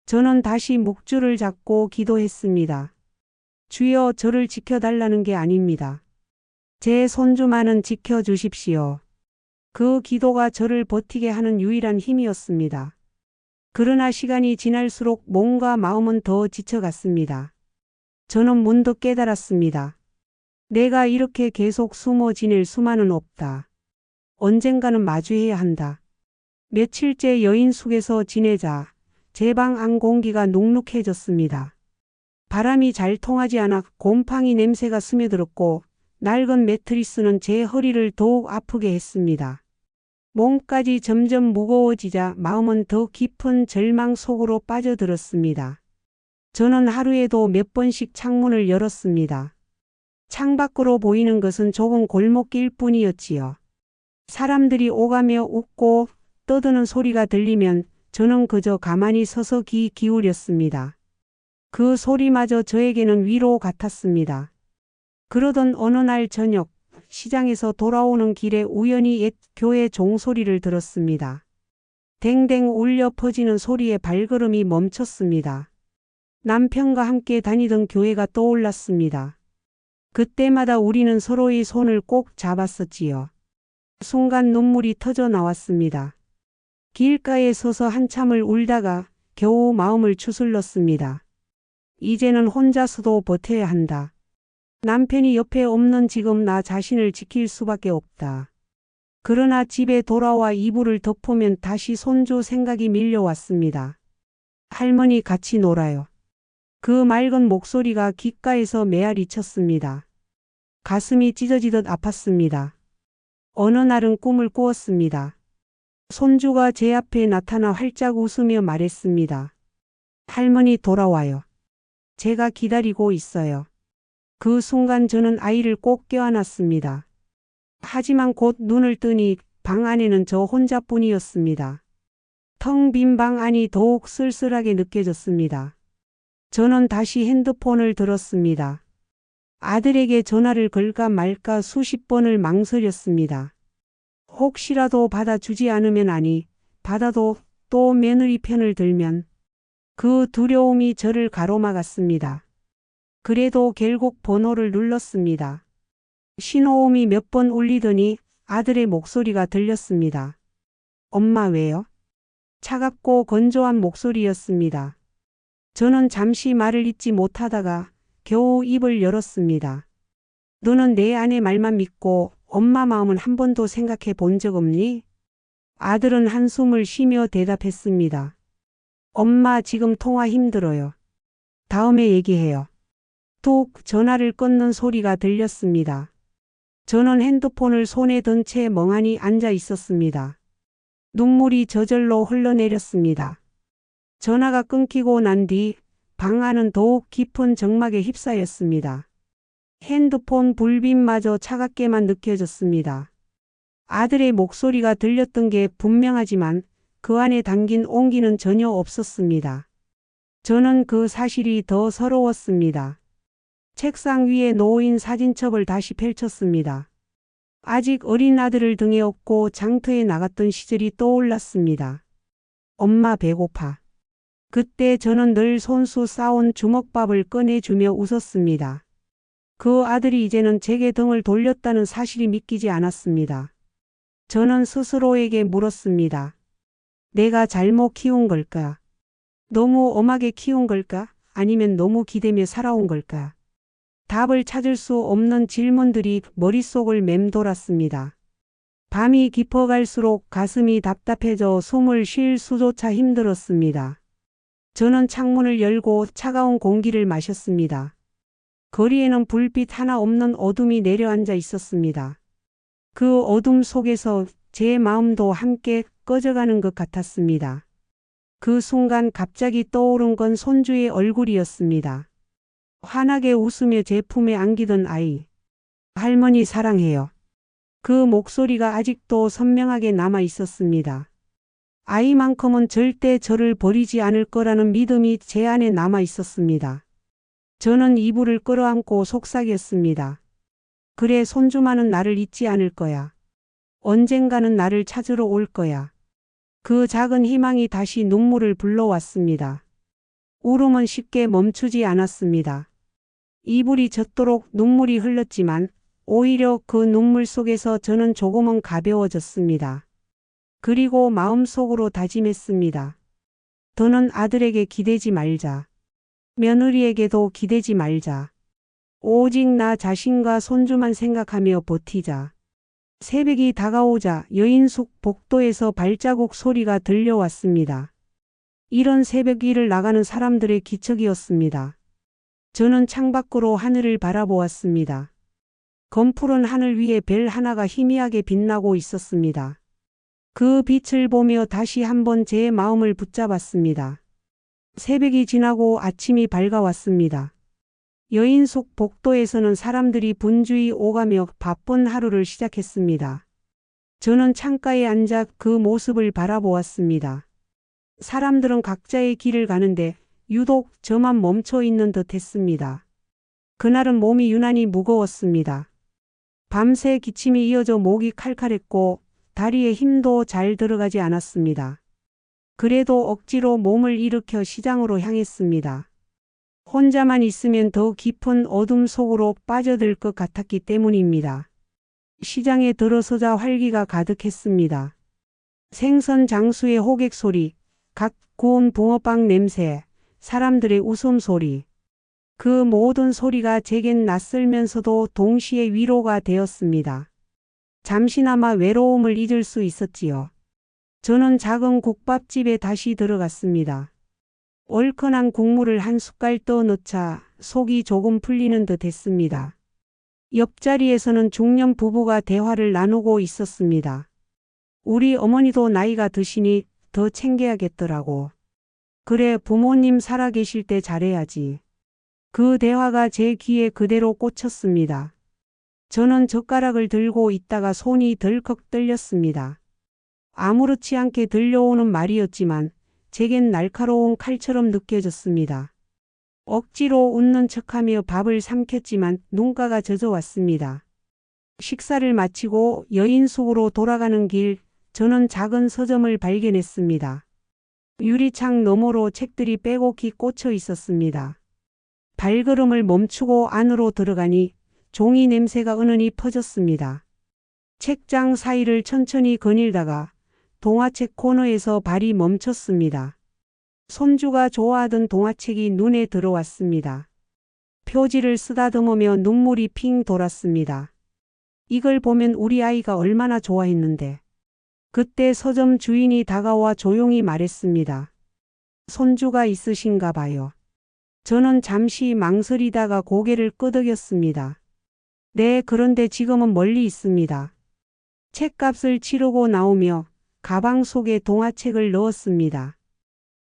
저는 다시 묵주를 잡고 기도했습니다. 주여, 저를 지켜달라는 게 아닙니다. 제 손주만은 지켜주십시오. 그 기도가 저를 버티게 하는 유일한 힘이었습니다. 그러나 시간이 지날수록 몸과 마음은 더 지쳐갔습니다. 저는 문득 깨달았습니다. 내가 이렇게 계속 숨어 지낼 수만은 없다. 언젠가는 마주해야 한다. 며칠째 여인 숙에서 지내자 제 방 안 공기가 눅눅해졌습니다. 바람이 잘 통하지 않아 곰팡이 냄새가 스며들었고 낡은 매트리스는 제 허리를 더욱 아프게 했습니다. 몸까지 점점 무거워지자 마음은 더 깊은 절망 속으로 빠져들었습니다. 저는 하루에도 몇 번씩 창문을 열었습니다. 창밖으로 보이는 것은 좁은 골목길 뿐이었지요. 사람들이 오가며 웃고 떠드는 소리가 들리면 저는 그저 가만히 서서 귀 기울였습니다. 그 소리마저 저에게는 위로 같았습니다. 그러던 어느 날 저녁, 시장에서 돌아오는 길에 우연히 옛 교회 종소리를 들었습니다. 댕댕 울려 퍼지는 소리에 발걸음이 멈췄습니다. 남편과 함께 다니던 교회가 떠올랐습니다. 그때마다 우리는 서로의 손을 꼭 잡았었지요. 순간 눈물이 터져 나왔습니다. 길가에 서서 한참을 울다가 겨우 마음을 추슬렀습니다. 이제는 혼자서도 버텨야 한다. 남편이 옆에 없는 지금 나 자신을 지킬 수밖에 없다. 그러나 집에 돌아와 이불을 덮으면 다시 손주 생각이 밀려왔습니다. 할머니, 같이 놀아요. 그 맑은 목소리가 귓가에서 메아리 쳤습니다. 가슴이 찢어지듯 아팠습니다. 어느 날은 꿈을 꾸었습니다. 손주가 제 앞에 나타나 활짝 웃으며 말했습니다. 할머니, 돌아와요. 제가 기다리고 있어요. 그 순간 저는 아이를 꼭 껴안았습니다. 하지만 곧 눈을 뜨니 방 안에는 저 혼자뿐이었습니다. 텅 빈 방 안이 더욱 쓸쓸하게 느껴졌습니다. 저는 다시 핸드폰을 들었습니다. 아들에게 전화를 걸까 말까 수십 번을 망설였습니다. 혹시라도 받아주지 않으면, 아니, 받아도 또 며느리 편을 들면, 그 두려움이 저를 가로막았습니다. 그래도 결국 번호를 눌렀습니다. 신호음이 몇 번 울리더니 아들의 목소리가 들렸습니다. 엄마, 왜요? 차갑고 건조한 목소리였습니다. 저는 잠시 말을 잇지 못하다가 겨우 입을 열었습니다. 너는 내 아내 말만 믿고 엄마 마음은 한 번도 생각해 본 적 없니? 아들은 한숨을 쉬며 대답했습니다. 엄마, 지금 통화 힘들어요. 다음에 얘기해요. 뚝, 전화를 끊는 소리가 들렸습니다. 저는 핸드폰을 손에 든 채 멍하니 앉아 있었습니다. 눈물이 저절로 흘러내렸습니다. 전화가 끊기고 난 뒤 방 안은 더욱 깊은 적막에 휩싸였습니다. 핸드폰 불빛마저 차갑게만 느껴졌습니다. 아들의 목소리가 들렸던 게 분명하지만 그 안에 담긴 온기는 전혀 없었습니다. 저는 그 사실이 더 서러웠습니다. 책상 위에 놓인 사진첩을 다시 펼쳤습니다. 아직 어린 아들을 등에 업고 장터에 나갔던 시절이 떠올랐습니다. 엄마, 배고파. 그때 저는 늘 손수 싸온 주먹밥을 꺼내주며 웃었습니다. 그 아들이 이제는 제게 등을 돌렸다는 사실이 믿기지 않았습니다. 저는 스스로에게 물었습니다. 내가 잘못 키운 걸까? 너무 엄하게 키운 걸까? 아니면 너무 기대며 살아온 걸까? 답을 찾을 수 없는 질문들이 머릿속을 맴돌았습니다. 밤이 깊어갈수록 가슴이 답답해져 숨을 쉴 수조차 힘들었습니다. 저는 창문을 열고 차가운 공기를 마셨습니다. 거리에는 불빛 하나 없는 어둠이 내려앉아 있었습니다. 그 어둠 속에서 제 마음도 함께 꺼져가는 것 같았습니다. 그 순간 갑자기 떠오른 건 손주의 얼굴이었습니다. 환하게 웃으며 제 품에 안기던 아이. 할머니 사랑해요. 그 목소리가 아직도 선명하게 남아 있었습니다. 아이만큼은 절대 저를 버리지 않을 거라는 믿음이 제 안에 남아 있었습니다. 저는 이불을 끌어안고 속삭였습니다. 그래, 손주만은 나를 잊지 않을 거야. 언젠가는 나를 찾으러 올 거야. 그 작은 희망이 다시 눈물을 불러왔습니다. 울음은 쉽게 멈추지 않았습니다. 이불이 젖도록 눈물이 흘렀지만 오히려 그 눈물 속에서 저는 조금은 가벼워졌습니다. 그리고 마음속으로 다짐했습니다. 더는 아들에게 기대지 말자. 며느리에게도 기대지 말자. 오직 나 자신과 손주만 생각하며 버티자. 새벽이 다가오자 여인숙 복도에서 발자국 소리가 들려왔습니다. 이런 새벽길을 나가는 사람들의 기척이었습니다. 저는 창밖으로 하늘을 바라보았습니다. 검푸른 하늘 위에 별 하나가 희미하게 빛나고 있었습니다. 그 빛을 보며 다시 한번 제 마음을 붙잡았습니다. 새벽이 지나고 아침이 밝아왔습니다. 여인숙 복도에서는 사람들이 분주히 오가며 바쁜 하루를 시작했습니다. 저는 창가에 앉아 그 모습을 바라보았습니다. 사람들은 각자의 길을 가는데 유독 저만 멈춰 있는 듯 했습니다. 그날은 몸이 유난히 무거웠습니다. 밤새 기침이 이어져 목이 칼칼했고 다리에 힘도 잘 들어가지 않았습니다. 그래도 억지로 몸을 일으켜 시장으로 향했습니다. 혼자만 있으면 더 깊은 어둠 속으로 빠져들 것 같았기 때문입니다. 시장에 들어서자 활기가 가득했습니다. 생선 장수의 호객 소리, 갓 구운 붕어빵 냄새, 사람들의 웃음소리. 그 모든 소리가 제겐 낯설면서도 동시에 위로가 되었습니다. 잠시나마 외로움을 잊을 수 있었지요. 저는 작은 국밥집에 다시 들어갔습니다. 얼큰한 국물을 한 숟갈 떠 넣자 속이 조금 풀리는 듯 했습니다. 옆자리에서는 중년 부부가 대화를 나누고 있었습니다. 우리 어머니도 나이가 드시니 더 챙겨야겠더라고. 그래, 부모님 살아계실 때 잘해야지. 그 대화가 제 귀에 그대로 꽂혔습니다. 저는 젓가락을 들고 있다가 손이 덜컥 떨렸습니다. 아무렇지 않게 들려오는 말이었지만 제겐 날카로운 칼처럼 느껴졌습니다. 억지로 웃는 척하며 밥을 삼켰지만 눈가가 젖어왔습니다. 식사를 마치고 여인숙으로 돌아가는 길, 저는 작은 서점을 발견했습니다. 유리창 너머로 책들이 빼곡히 꽂혀 있었습니다. 발걸음을 멈추고 안으로 들어가니 종이 냄새가 은은히 퍼졌습니다. 책장 사이를 천천히 거닐다가 동화책 코너에서 발이 멈췄습니다. 손주가 좋아하던 동화책이 눈에 들어왔습니다. 표지를 쓰다듬으며 눈물이 핑 돌았습니다. 이걸 보면 우리 아이가 얼마나 좋아했는데. 그때 서점 주인이 다가와 조용히 말했습니다. 손주가 있으신가 봐요. 저는 잠시 망설이다가 고개를 끄덕였습니다. 네, 그런데 지금은 멀리 있습니다. 책값을 치르고 나오며 가방 속에 동화책을 넣었습니다.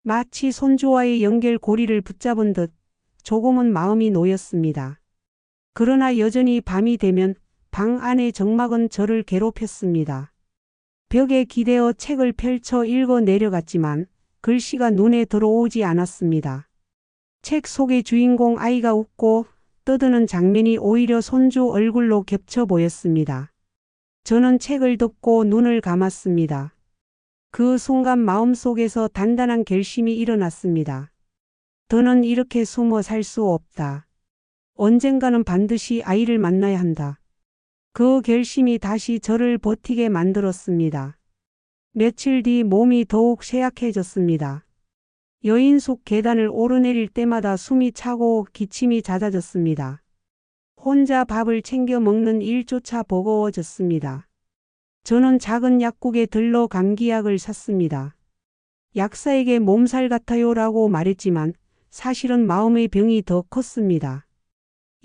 마치 손주와의 연결고리를 붙잡은 듯 조금은 마음이 놓였습니다. 그러나 여전히 밤이 되면 방 안의 적막은 저를 괴롭혔습니다. 벽에 기대어 책을 펼쳐 읽어 내려갔지만 글씨가 눈에 들어오지 않았습니다. 책 속의 주인공 아이가 웃고 떠드는 장면이 오히려 손주 얼굴로 겹쳐 보였습니다. 저는 책을 덮고 눈을 감았습니다. 그 순간 마음속에서 단단한 결심이 일어났습니다. 더는 이렇게 숨어 살 수 없다. 언젠가는 반드시 아이를 만나야 한다. 그 결심이 다시 저를 버티게 만들었습니다. 며칠 뒤 몸이 더욱 쇠약해졌습니다. 여인숙 계단을 오르내릴 때마다 숨이 차고 기침이 잦아졌습니다. 혼자 밥을 챙겨 먹는 일조차 버거워졌습니다. 저는 작은 약국에 들러 감기약을 샀습니다. 약사에게 몸살 같아요라고 말했지만 사실은 마음의 병이 더 컸습니다.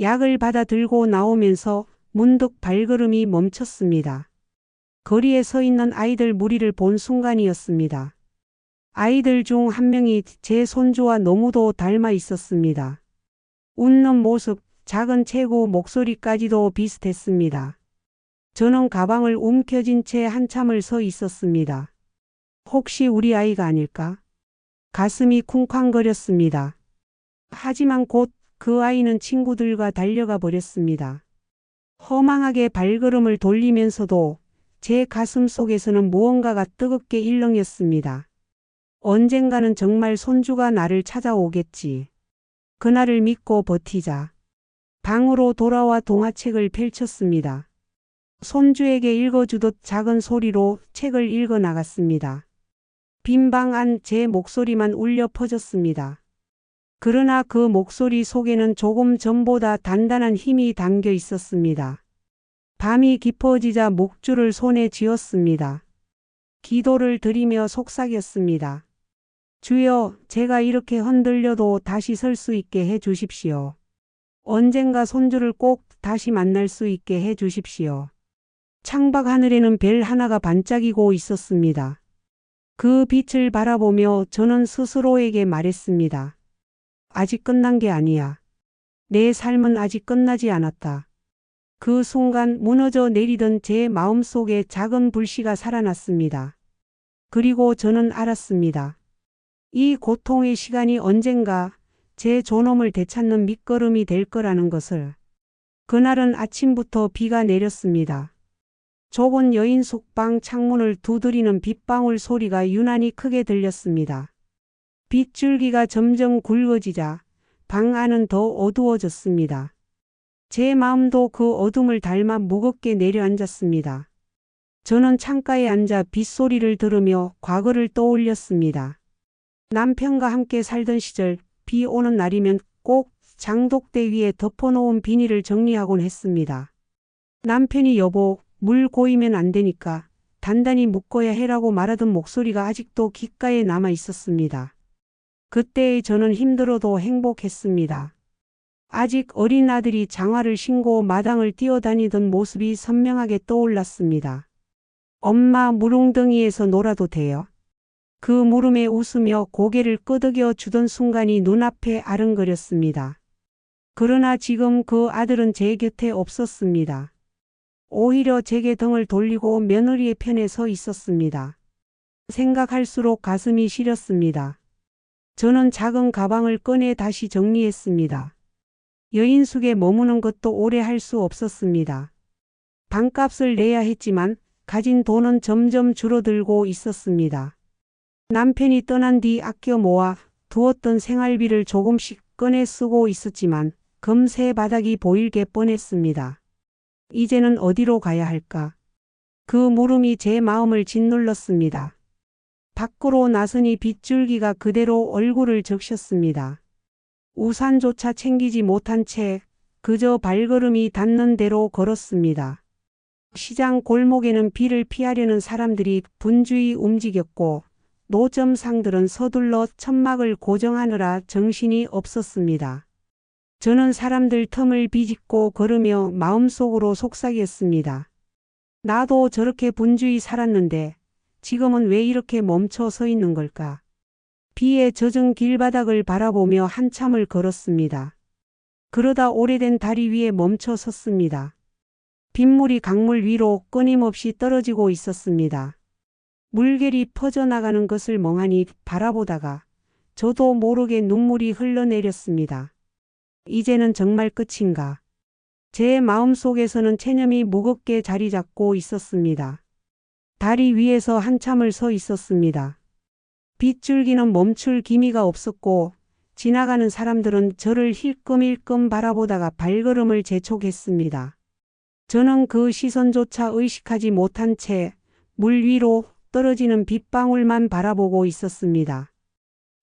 약을 받아 들고 나오면서 문득 발걸음이 멈췄습니다. 거리에 서 있는 아이들 무리를 본 순간이었습니다. 아이들 중 한 명이 제 손주와 너무도 닮아 있었습니다. 웃는 모습, 작은 체구, 목소리까지도 비슷했습니다. 저는 가방을 움켜쥔 채 한참을 서 있었습니다. 혹시 우리 아이가 아닐까? 가슴이 쿵쾅거렸습니다. 하지만 곧 그 아이는 친구들과 달려가 버렸습니다. 허망하게 발걸음을 돌리면서도 제 가슴 속에서는 무언가가 뜨겁게 일렁였습니다. 언젠가는 정말 손주가 나를 찾아오겠지. 그날을 믿고 버티자. 방으로 돌아와 동화책을 펼쳤습니다. 손주에게 읽어주듯 작은 소리로 책을 읽어 나갔습니다. 빈 방 안 제 목소리만 울려 퍼졌습니다. 그러나 그 목소리 속에는 조금 전보다 단단한 힘이 담겨 있었습니다. 밤이 깊어지자 목줄을 손에 쥐었습니다. 기도를 드리며 속삭였습니다. 주여, 제가 이렇게 흔들려도 다시 설 수 있게 해 주십시오. 언젠가 손주를 꼭 다시 만날 수 있게 해 주십시오. 창밖 하늘에는 별 하나가 반짝이고 있었습니다. 그 빛을 바라보며 저는 스스로에게 말했습니다. 아직 끝난 게 아니야. 내 삶은 아직 끝나지 않았다. 그 순간 무너져 내리던 제 마음속에 작은 불씨가 살아났습니다. 그리고 저는 알았습니다. 이 고통의 시간이 언젠가 제 존엄을 되찾는 밑거름이 될 거라는 것을. 그날은 아침부터 비가 내렸습니다. 좁은 여인숙 방 창문을 두드리는 빗방울 소리가 유난히 크게 들렸습니다. 빗줄기가 점점 굵어지자 방 안은 더 어두워졌습니다. 제 마음도 그 어둠을 닮아 무겁게 내려앉았습니다. 저는 창가에 앉아 빗소리를 들으며 과거를 떠올렸습니다. 남편과 함께 살던 시절 비 오는 날이면 꼭 장독대 위에 덮어놓은 비닐을 정리하곤 했습니다. 남편이 여보, 물 고이면 안 되니까 단단히 묶어야 해라고 말하던 목소리가 아직도 귓가에 남아 있었습니다. 그때의 저는 힘들어도 행복했습니다. 아직 어린 아들이 장화를 신고 마당을 뛰어다니던 모습이 선명하게 떠올랐습니다. 엄마, 물웅덩이에서 놀아도 돼요? 그 물음에 웃으며 고개를 끄덕여 주던 순간이 눈앞에 아른거렸습니다. 그러나 지금 그 아들은 제 곁에 없었습니다. 오히려 제게 등을 돌리고 며느리의 편에 서 있었습니다. 생각할수록 가슴이 시렸습니다. 저는 작은 가방을 꺼내 다시 정리했습니다. 여인숙에 머무는 것도 오래 할 수 없었습니다. 방값을 내야 했지만 가진 돈은 점점 줄어들고 있었습니다. 남편이 떠난 뒤 아껴 모아 두었던 생활비를 조금씩 꺼내 쓰고 있었지만 금세 바닥이 보일 게 뻔했습니다. 이제는 어디로 가야 할까? 그 물음이 제 마음을 짓눌렀습니다. 밖으로 나서니 빗줄기가 그대로 얼굴을 적셨습니다. 우산조차 챙기지 못한 채 그저 발걸음이 닿는 대로 걸었습니다. 시장 골목에는 비를 피하려는 사람들이 분주히 움직였고 노점상들은 서둘러 천막을 고정하느라 정신이 없었습니다. 저는 사람들 틈을 비집고 걸으며 마음속으로 속삭였습니다. 나도 저렇게 분주히 살았는데 지금은 왜 이렇게 멈춰 서 있는 걸까? 비에 젖은 길바닥을 바라보며 한참을 걸었습니다. 그러다 오래된 다리 위에 멈춰 섰습니다. 빗물이 강물 위로 끊임없이 떨어지고 있었습니다. 물결이 퍼져나가는 것을 멍하니 바라보다가 저도 모르게 눈물이 흘러내렸습니다. 이제는 정말 끝인가? 제 마음속에서는 체념이 무겁게 자리 잡고 있었습니다. 다리 위에서 한참을 서 있었습니다. 빗줄기는 멈출 기미가 없었고 지나가는 사람들은 저를 힐끔힐끔 바라보다가 발걸음을 재촉했습니다. 저는 그 시선조차 의식하지 못한 채 물 위로 떨어지는 빗방울만 바라보고 있었습니다.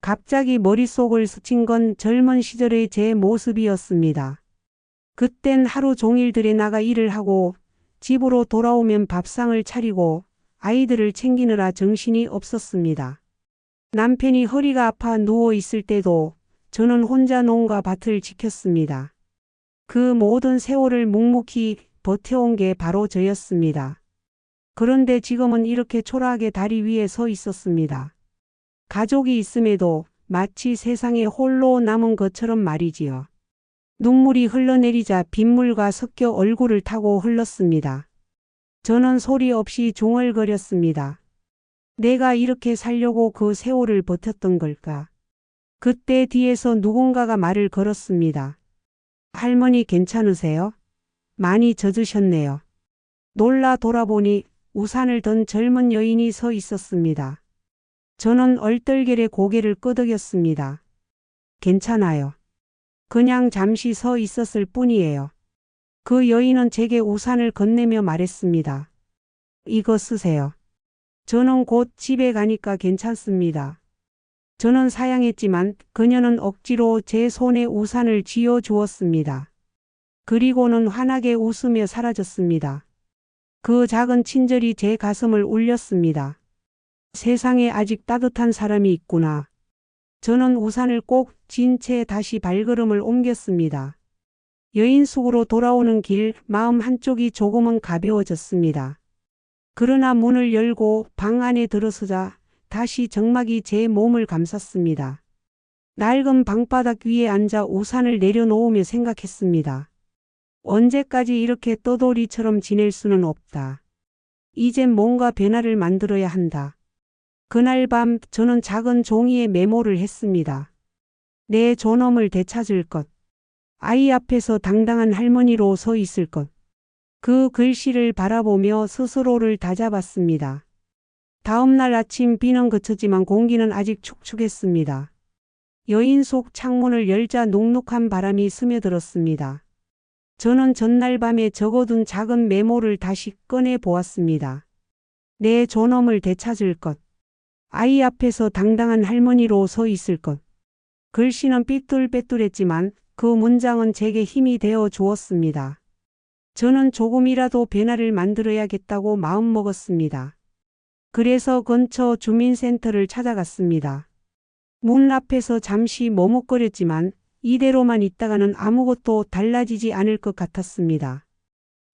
갑자기 머릿속을 스친 건 젊은 시절의 제 모습이었습니다. 그땐 하루 종일 들에 나가 일을 하고 집으로 돌아오면 밥상을 차리고 아이들을 챙기느라 정신이 없었습니다. 남편이 허리가 아파 누워 있을 때도 저는 혼자 농가 밭을 지켰습니다. 그 모든 세월을 묵묵히 버텨온 게 바로 저였습니다. 그런데 지금은 이렇게 초라하게 다리 위에 서 있었습니다. 가족이 있음에도 마치 세상에 홀로 남은 것처럼 말이지요. 눈물이 흘러내리자 빗물과 섞여 얼굴을 타고 흘렀습니다. 저는 소리 없이 중얼거렸습니다. 내가 이렇게 살려고 그 세월을 버텼던 걸까? 그때 뒤에서 누군가가 말을 걸었습니다. 할머니 괜찮으세요? 많이 젖으셨네요. 놀라 돌아보니 우산을 든 젊은 여인이 서 있었습니다. 저는 얼떨결에 고개를 끄덕였습니다. 괜찮아요. 그냥 잠시 서 있었을 뿐이에요. 그 여인은 제게 우산을 건네며 말했습니다. 이거 쓰세요. 저는 곧 집에 가니까 괜찮습니다. 저는 사양했지만 그녀는 억지로 제 손에 우산을 쥐어 주었습니다. 그리고는 환하게 웃으며 사라졌습니다. 그 작은 친절이 제 가슴을 울렸습니다. 세상에 아직 따뜻한 사람이 있구나. 저는 우산을 꼭 쥔 채 다시 발걸음을 옮겼습니다. 여인숙으로 돌아오는 길 마음 한쪽이 조금은 가벼워졌습니다. 그러나 문을 열고 방 안에 들어서자 다시 적막이 제 몸을 감쌌습니다. 낡은 방바닥 위에 앉아 우산을 내려놓으며 생각했습니다. 언제까지 이렇게 떠돌이처럼 지낼 수는 없다. 이젠 뭔가 변화를 만들어야 한다. 그날 밤 저는 작은 종이에 메모를 했습니다. 내 존엄을 되찾을 것. 아이 앞에서 당당한 할머니로 서 있을 것. 그 글씨를 바라보며 스스로를 다잡았습니다. 다음 날 아침 비는 그쳤지만 공기는 아직 축축했습니다. 여인숙 창문을 열자 눅눅한 바람이 스며들었습니다. 저는 전날 밤에 적어둔 작은 메모를 다시 꺼내 보았습니다. 내 존엄을 되찾을 것. 아이 앞에서 당당한 할머니로 서 있을 것. 글씨는 삐뚤빼뚤했지만 그 문장은 제게 힘이 되어 주었습니다. 저는 조금이라도 변화를 만들어야겠다고 마음먹었습니다. 그래서 근처 주민센터를 찾아갔습니다. 문 앞에서 잠시 머뭇거렸지만 이대로만 있다가는 아무것도 달라지지 않을 것 같았습니다.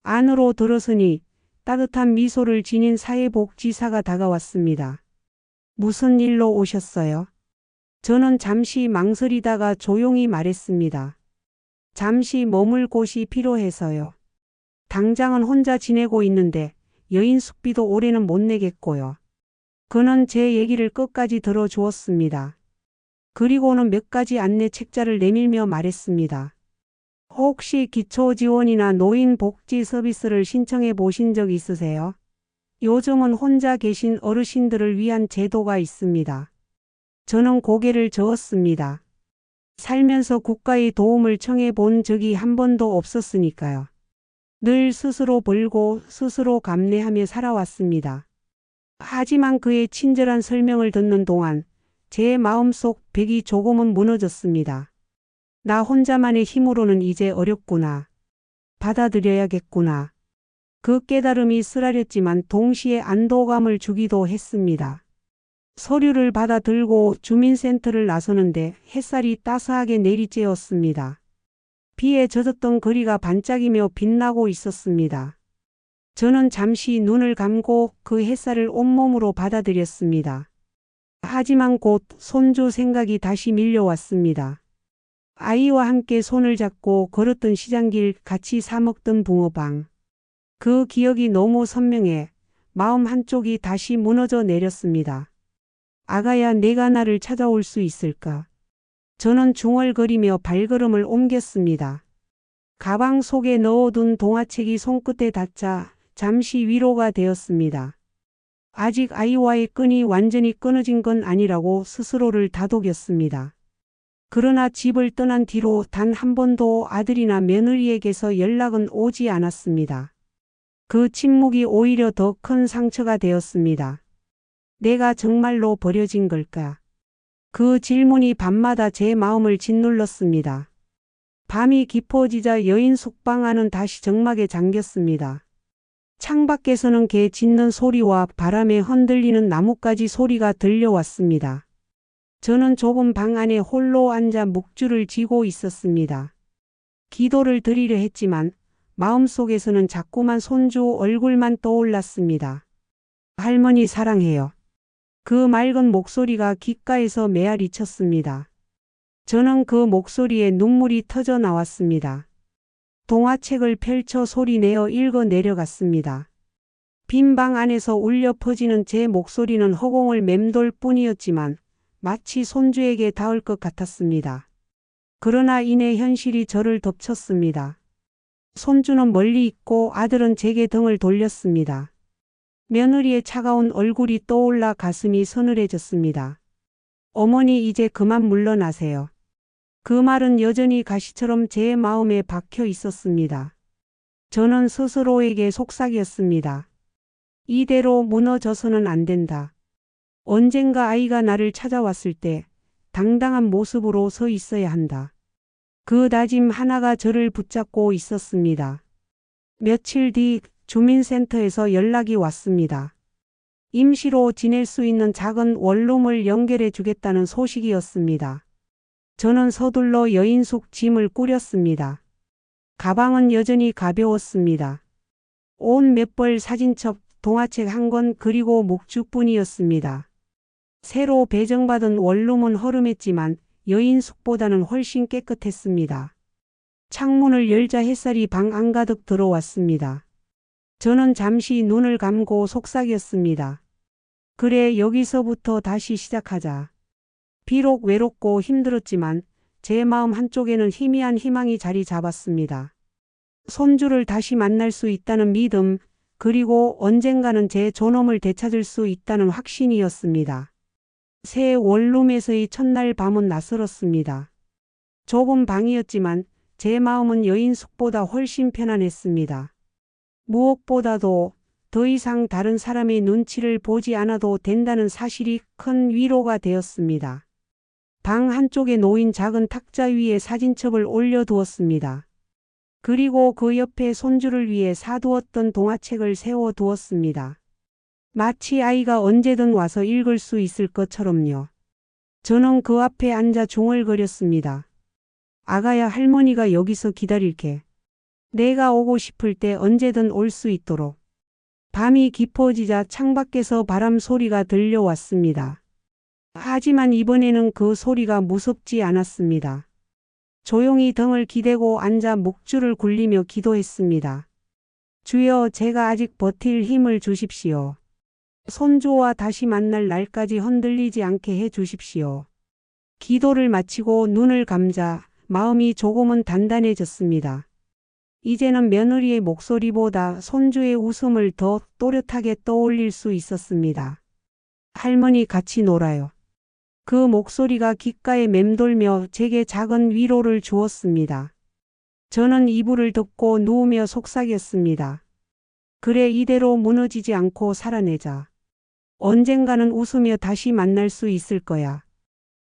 안으로 들어서니 따뜻한 미소를 지닌 사회복지사가 다가왔습니다. 무슨 일로 오셨어요? 저는 잠시 망설이다가 조용히 말했습니다. 잠시 머물 곳이 필요해서요. 당장은 혼자 지내고 있는데 여인 숙비도 올해는 못 내겠고요. 그는 제 얘기를 끝까지 들어주었습니다. 그리고는 몇 가지 안내 책자를 내밀며 말했습니다. 혹시 기초지원이나 노인복지 서비스를 신청해 보신 적 있으세요? 요즘은 혼자 계신 어르신들을 위한 제도가 있습니다. 저는 고개를 저었습니다. 살면서 국가의 도움을 청해 본 적이 한 번도 없었으니까요. 늘 스스로 벌고 스스로 감내하며 살아왔습니다. 하지만 그의 친절한 설명을 듣는 동안 제 마음속 벽이 조금은 무너졌습니다. 나 혼자만의 힘으로는 이제 어렵구나. 받아들여야겠구나. 그 깨달음이 쓰라렸지만 동시에 안도감을 주기도 했습니다. 서류를 받아 들고 주민센터를 나서는데 햇살이 따스하게 내리쬐었습니다. 비에 젖었던 거리가 반짝이며 빛나고 있었습니다. 저는 잠시 눈을 감고 그 햇살을 온몸으로 받아들였습니다. 하지만 곧 손주 생각이 다시 밀려왔습니다. 아이와 함께 손을 잡고 걸었던 시장길, 같이 사 먹던 붕어빵. 그 기억이 너무 선명해 마음 한쪽이 다시 무너져 내렸습니다. 아가야, 내가 나를 찾아올 수 있을까? 저는 중얼거리며 발걸음을 옮겼습니다. 가방 속에 넣어둔 동화책이 손끝에 닿자 잠시 위로가 되었습니다. 아직 아이와의 끈이 완전히 끊어진 건 아니라고 스스로를 다독였습니다. 그러나 집을 떠난 뒤로 단 한 번도 아들이나 며느리에게서 연락은 오지 않았습니다. 그 침묵이 오히려 더 큰 상처가 되었습니다. 내가 정말로 버려진 걸까? 그 질문이 밤마다 제 마음을 짓눌렀습니다. 밤이 깊어지자 여인 숙방 안은 다시 적막에 잠겼습니다. 창밖에서는 개 짖는 소리와 바람에 흔들리는 나뭇가지 소리가 들려왔습니다. 저는 좁은 방 안에 홀로 앉아 묵주를 쥐고 있었습니다. 기도를 드리려 했지만 마음속에서는 자꾸만 손주 얼굴만 떠올랐습니다. 할머니 사랑해요. 그 맑은 목소리가 귓가에서 메아리 쳤습니다. 저는 그 목소리에 눈물이 터져 나왔습니다. 동화책을 펼쳐 소리내어 읽어 내려갔습니다. 빈 방 안에서 울려 퍼지는 제 목소리는 허공을 맴돌 뿐이었지만 마치 손주에게 닿을 것 같았습니다. 그러나 이내 현실이 저를 덮쳤습니다. 손주는 멀리 있고 아들은 제게 등을 돌렸습니다. 며느리의 차가운 얼굴이 떠올라 가슴이 서늘해졌습니다. 어머니 이제 그만 물러나세요. 그 말은 여전히 가시처럼 제 마음에 박혀 있었습니다. 저는 스스로에게 속삭였습니다. 이대로 무너져서는 안 된다. 언젠가 아이가 나를 찾아왔을 때 당당한 모습으로 서 있어야 한다. 그 다짐 하나가 저를 붙잡고 있었습니다. 며칠 뒤 주민센터에서 연락이 왔습니다. 임시로 지낼 수 있는 작은 원룸을 연결해 주겠다는 소식이었습니다. 저는 서둘러 여인숙 짐을 꾸렸습니다. 가방은 여전히 가벼웠습니다. 옷 몇 벌, 사진첩, 동화책 한 권, 그리고 묵주뿐이었습니다. 새로 배정받은 원룸은 허름했지만 여인숙보다는 훨씬 깨끗했습니다. 창문을 열자 햇살이 방 안가득 들어왔습니다. 저는 잠시 눈을 감고 속삭였습니다. 그래, 여기서부터 다시 시작하자. 비록 외롭고 힘들었지만 제 마음 한쪽에는 희미한 희망이 자리 잡았습니다. 손주를 다시 만날 수 있다는 믿음, 그리고 언젠가는 제 존엄을 되찾을 수 있다는 확신이었습니다. 새 원룸에서의 첫날 밤은 낯설었습니다. 좁은 방이었지만 제 마음은 여인숙보다 훨씬 편안했습니다. 무엇보다도 더 이상 다른 사람의 눈치를 보지 않아도 된다는 사실이 큰 위로가 되었습니다. 방 한쪽에 놓인 작은 탁자 위에 사진첩을 올려두었습니다. 그리고 그 옆에 손주를 위해 사두었던 동화책을 세워두었습니다. 마치 아이가 언제든 와서 읽을 수 있을 것처럼요. 저는 그 앞에 앉아 중얼거렸습니다. 아가야, 할머니가 여기서 기다릴게. 내가 오고 싶을 때 언제든 올 수 있도록. 밤이 깊어지자 창밖에서 바람 소리가 들려왔습니다. 하지만 이번에는 그 소리가 무섭지 않았습니다. 조용히 등을 기대고 앉아 묵주를 굴리며 기도했습니다. 주여, 제가 아직 버틸 힘을 주십시오. 손주와 다시 만날 날까지 흔들리지 않게 해 주십시오. 기도를 마치고 눈을 감자 마음이 조금은 단단해졌습니다. 이제는 며느리의 목소리보다 손주의 웃음을 더 또렷하게 떠올릴 수 있었습니다. 할머니 같이 놀아요. 그 목소리가 귓가에 맴돌며 제게 작은 위로를 주었습니다. 저는 이불을 덮고 누우며 속삭였습니다. 그래, 이대로 무너지지 않고 살아내자. 언젠가는 웃으며 다시 만날 수 있을 거야.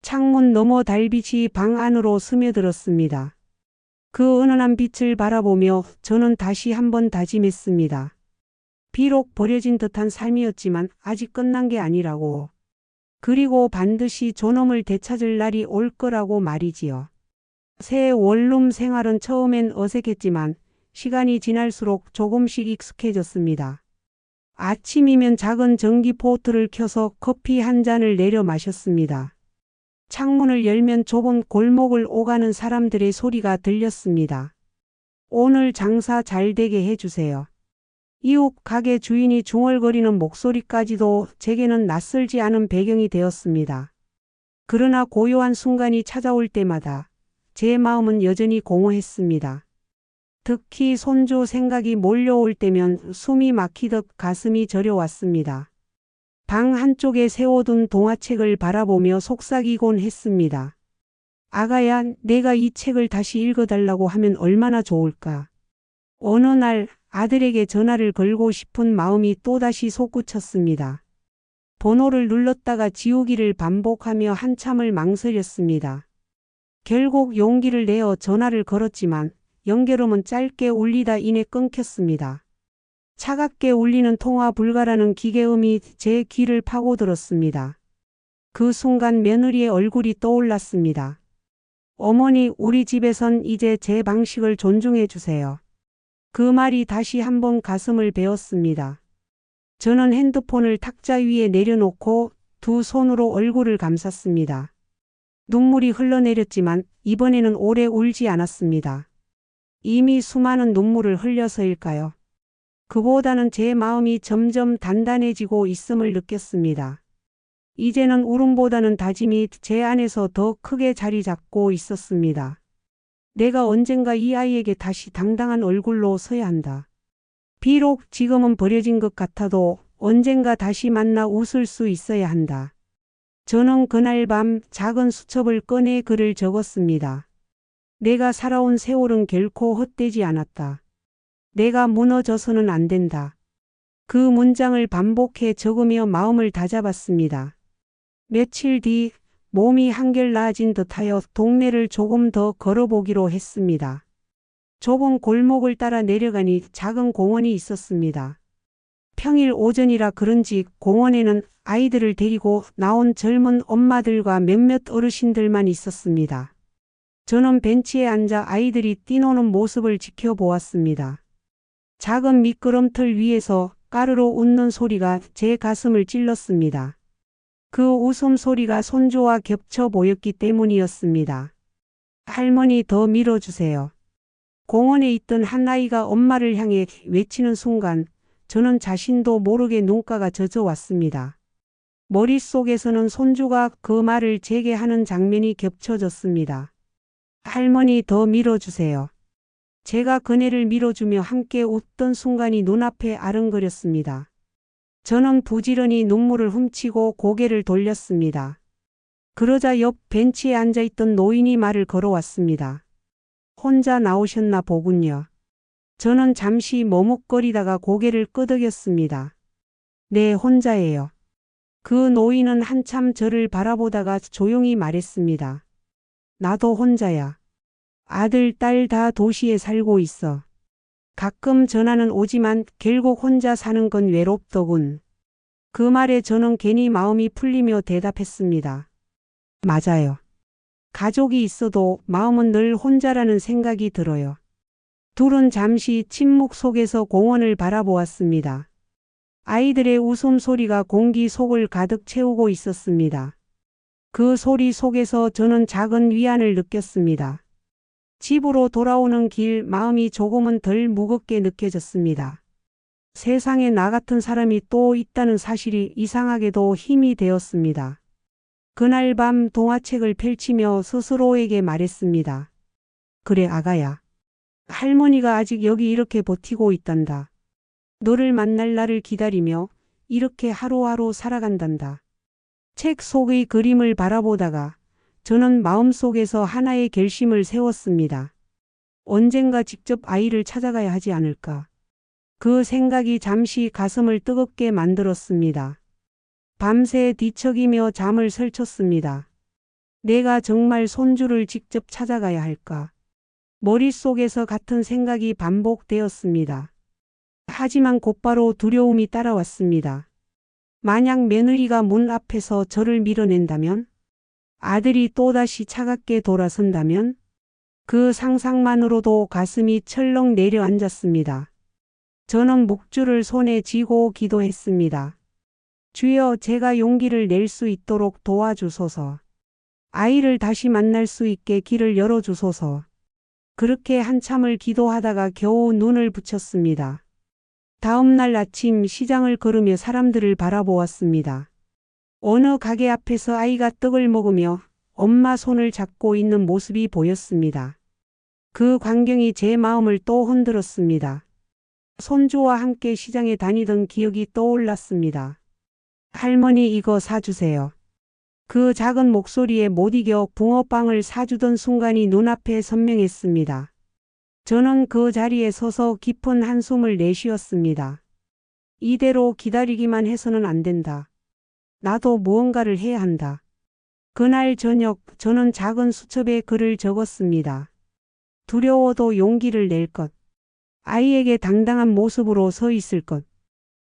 창문 너머 달빛이 방 안으로 스며들었습니다. 그 은은한 빛을 바라보며 저는 다시 한번 다짐했습니다. 비록 버려진 듯한 삶이었지만 아직 끝난 게 아니라고. 그리고 반드시 존엄을 되찾을 날이 올 거라고 말이지요. 새 원룸 생활은 처음엔 어색했지만 시간이 지날수록 조금씩 익숙해졌습니다. 아침이면 작은 전기 포트를 켜서 커피 한 잔을 내려 마셨습니다. 창문을 열면 좁은 골목을 오가는 사람들의 소리가 들렸습니다. 오늘 장사 잘 되게 해주세요. 이웃 가게 주인이 중얼거리는 목소리까지도 제게는 낯설지 않은 배경이 되었습니다. 그러나 고요한 순간이 찾아올 때마다 제 마음은 여전히 공허했습니다. 특히 손주 생각이 몰려올 때면 숨이 막히듯 가슴이 저려왔습니다. 방 한쪽에 세워둔 동화책을 바라보며 속삭이곤 했습니다. 아가야, 내가 이 책을 다시 읽어달라고 하면 얼마나 좋을까. 어느 날 아들에게 전화를 걸고 싶은 마음이 또다시 솟구쳤습니다. 번호를 눌렀다가 지우기를 반복하며 한참을 망설였습니다. 결국 용기를 내어 전화를 걸었지만 연결음은 짧게 울리다 이내 끊겼습니다. 차갑게 울리는 통화 불가라는 기계음이 제 귀를 파고들었습니다. 그 순간 며느리의 얼굴이 떠올랐습니다. 어머니, 우리 집에선 이제 제 방식을 존중해 주세요. 그 말이 다시 한번 가슴을 베었습니다. 저는 핸드폰을 탁자 위에 내려놓고 두 손으로 얼굴을 감쌌습니다. 눈물이 흘러내렸지만 이번에는 오래 울지 않았습니다. 이미 수많은 눈물을 흘려서일까요? 그보다는 제 마음이 점점 단단해지고 있음을 느꼈습니다. 이제는 울음보다는 다짐이 제 안에서 더 크게 자리 잡고 있었습니다. 내가 언젠가 이 아이에게 다시 당당한 얼굴로 서야 한다. 비록 지금은 버려진 것 같아도 언젠가 다시 만나 웃을 수 있어야 한다. 저는 그날 밤 작은 수첩을 꺼내 글을 적었습니다. 내가 살아온 세월은 결코 헛되지 않았다. 내가 무너져서는 안 된다. 그 문장을 반복해 적으며 마음을 다잡았습니다. 며칠 뒤 몸이 한결 나아진 듯하여 동네를 조금 더 걸어보기로 했습니다. 좁은 골목을 따라 내려가니 작은 공원이 있었습니다. 평일 오전이라 그런지 공원에는 아이들을 데리고 나온 젊은 엄마들과 몇몇 어르신들만 있었습니다. 저는 벤치에 앉아 아이들이 뛰노는 모습을 지켜보았습니다. 작은 미끄럼틀 위에서 까르르 웃는 소리가 제 가슴을 찔렀습니다. 그 웃음소리가 손주와 겹쳐 보였기 때문이었습니다. 할머니, 더 밀어주세요. 공원에 있던 한 아이가 엄마를 향해 외치는 순간 저는 자신도 모르게 눈가가 젖어왔습니다. 머릿속에서는 손주가 그 말을 제게 하는 장면이 겹쳐졌습니다. 할머니, 더 밀어주세요. 제가 그네를 밀어주며 함께 웃던 순간이 눈앞에 아른거렸습니다. 저는 부지런히 눈물을 훔치고 고개를 돌렸습니다. 그러자 옆 벤치에 앉아있던 노인이 말을 걸어왔습니다. 혼자 나오셨나 보군요. 저는 잠시 머뭇거리다가 고개를 끄덕였습니다. 네, 혼자예요. 그 노인은 한참 저를 바라보다가 조용히 말했습니다. 나도 혼자야. 아들, 딸 다 도시에 살고 있어. 가끔 전화는 오지만 결국 혼자 사는 건 외롭더군. 그 말에 저는 괜히 마음이 풀리며 대답했습니다. 맞아요. 가족이 있어도 마음은 늘 혼자라는 생각이 들어요. 둘은 잠시 침묵 속에서 공원을 바라보았습니다. 아이들의 웃음소리가 공기 속을 가득 채우고 있었습니다. 그 소리 속에서 저는 작은 위안을 느꼈습니다. 집으로 돌아오는 길 마음이 조금은 덜 무겁게 느껴졌습니다. 세상에 나 같은 사람이 또 있다는 사실이 이상하게도 힘이 되었습니다. 그날 밤 동화책을 펼치며 스스로에게 말했습니다. 그래, 아가야. 할머니가 아직 여기 이렇게 버티고 있단다. 너를 만날 날을 기다리며 이렇게 하루하루 살아간단다. 책 속의 그림을 바라보다가 저는 마음속에서 하나의 결심을 세웠습니다. 언젠가 직접 아이를 찾아가야 하지 않을까. 그 생각이 잠시 가슴을 뜨겁게 만들었습니다. 밤새 뒤척이며 잠을 설쳤습니다. 내가 정말 손주를 직접 찾아가야 할까. 머릿속에서 같은 생각이 반복되었습니다. 하지만 곧바로 두려움이 따라왔습니다. 만약 며느리가 문 앞에서 저를 밀어낸다면? 아들이 또다시 차갑게 돌아선다면? 그 상상만으로도 가슴이 철렁 내려앉았습니다. 저는 묵주를 손에 쥐고 기도했습니다. 주여, 제가 용기를 낼 수 있도록 도와주소서. 아이를 다시 만날 수 있게 길을 열어주소서. 그렇게 한참을 기도하다가 겨우 눈을 붙였습니다. 다음 날 아침 시장을 걸으며 사람들을 바라보았습니다. 어느 가게 앞에서 아이가 떡을 먹으며 엄마 손을 잡고 있는 모습이 보였습니다. 그 광경이 제 마음을 또 흔들었습니다. 손주와 함께 시장에 다니던 기억이 떠올랐습니다. 할머니, 이거 사주세요. 그 작은 목소리에 못 이겨 붕어빵을 사주던 순간이 눈앞에 선명했습니다. 저는 그 자리에 서서 깊은 한숨을 내쉬었습니다. 이대로 기다리기만 해서는 안 된다. 나도 무언가를 해야 한다. 그날 저녁 저는 작은 수첩에 글을 적었습니다. 두려워도 용기를 낼 것. 아이에게 당당한 모습으로 서 있을 것.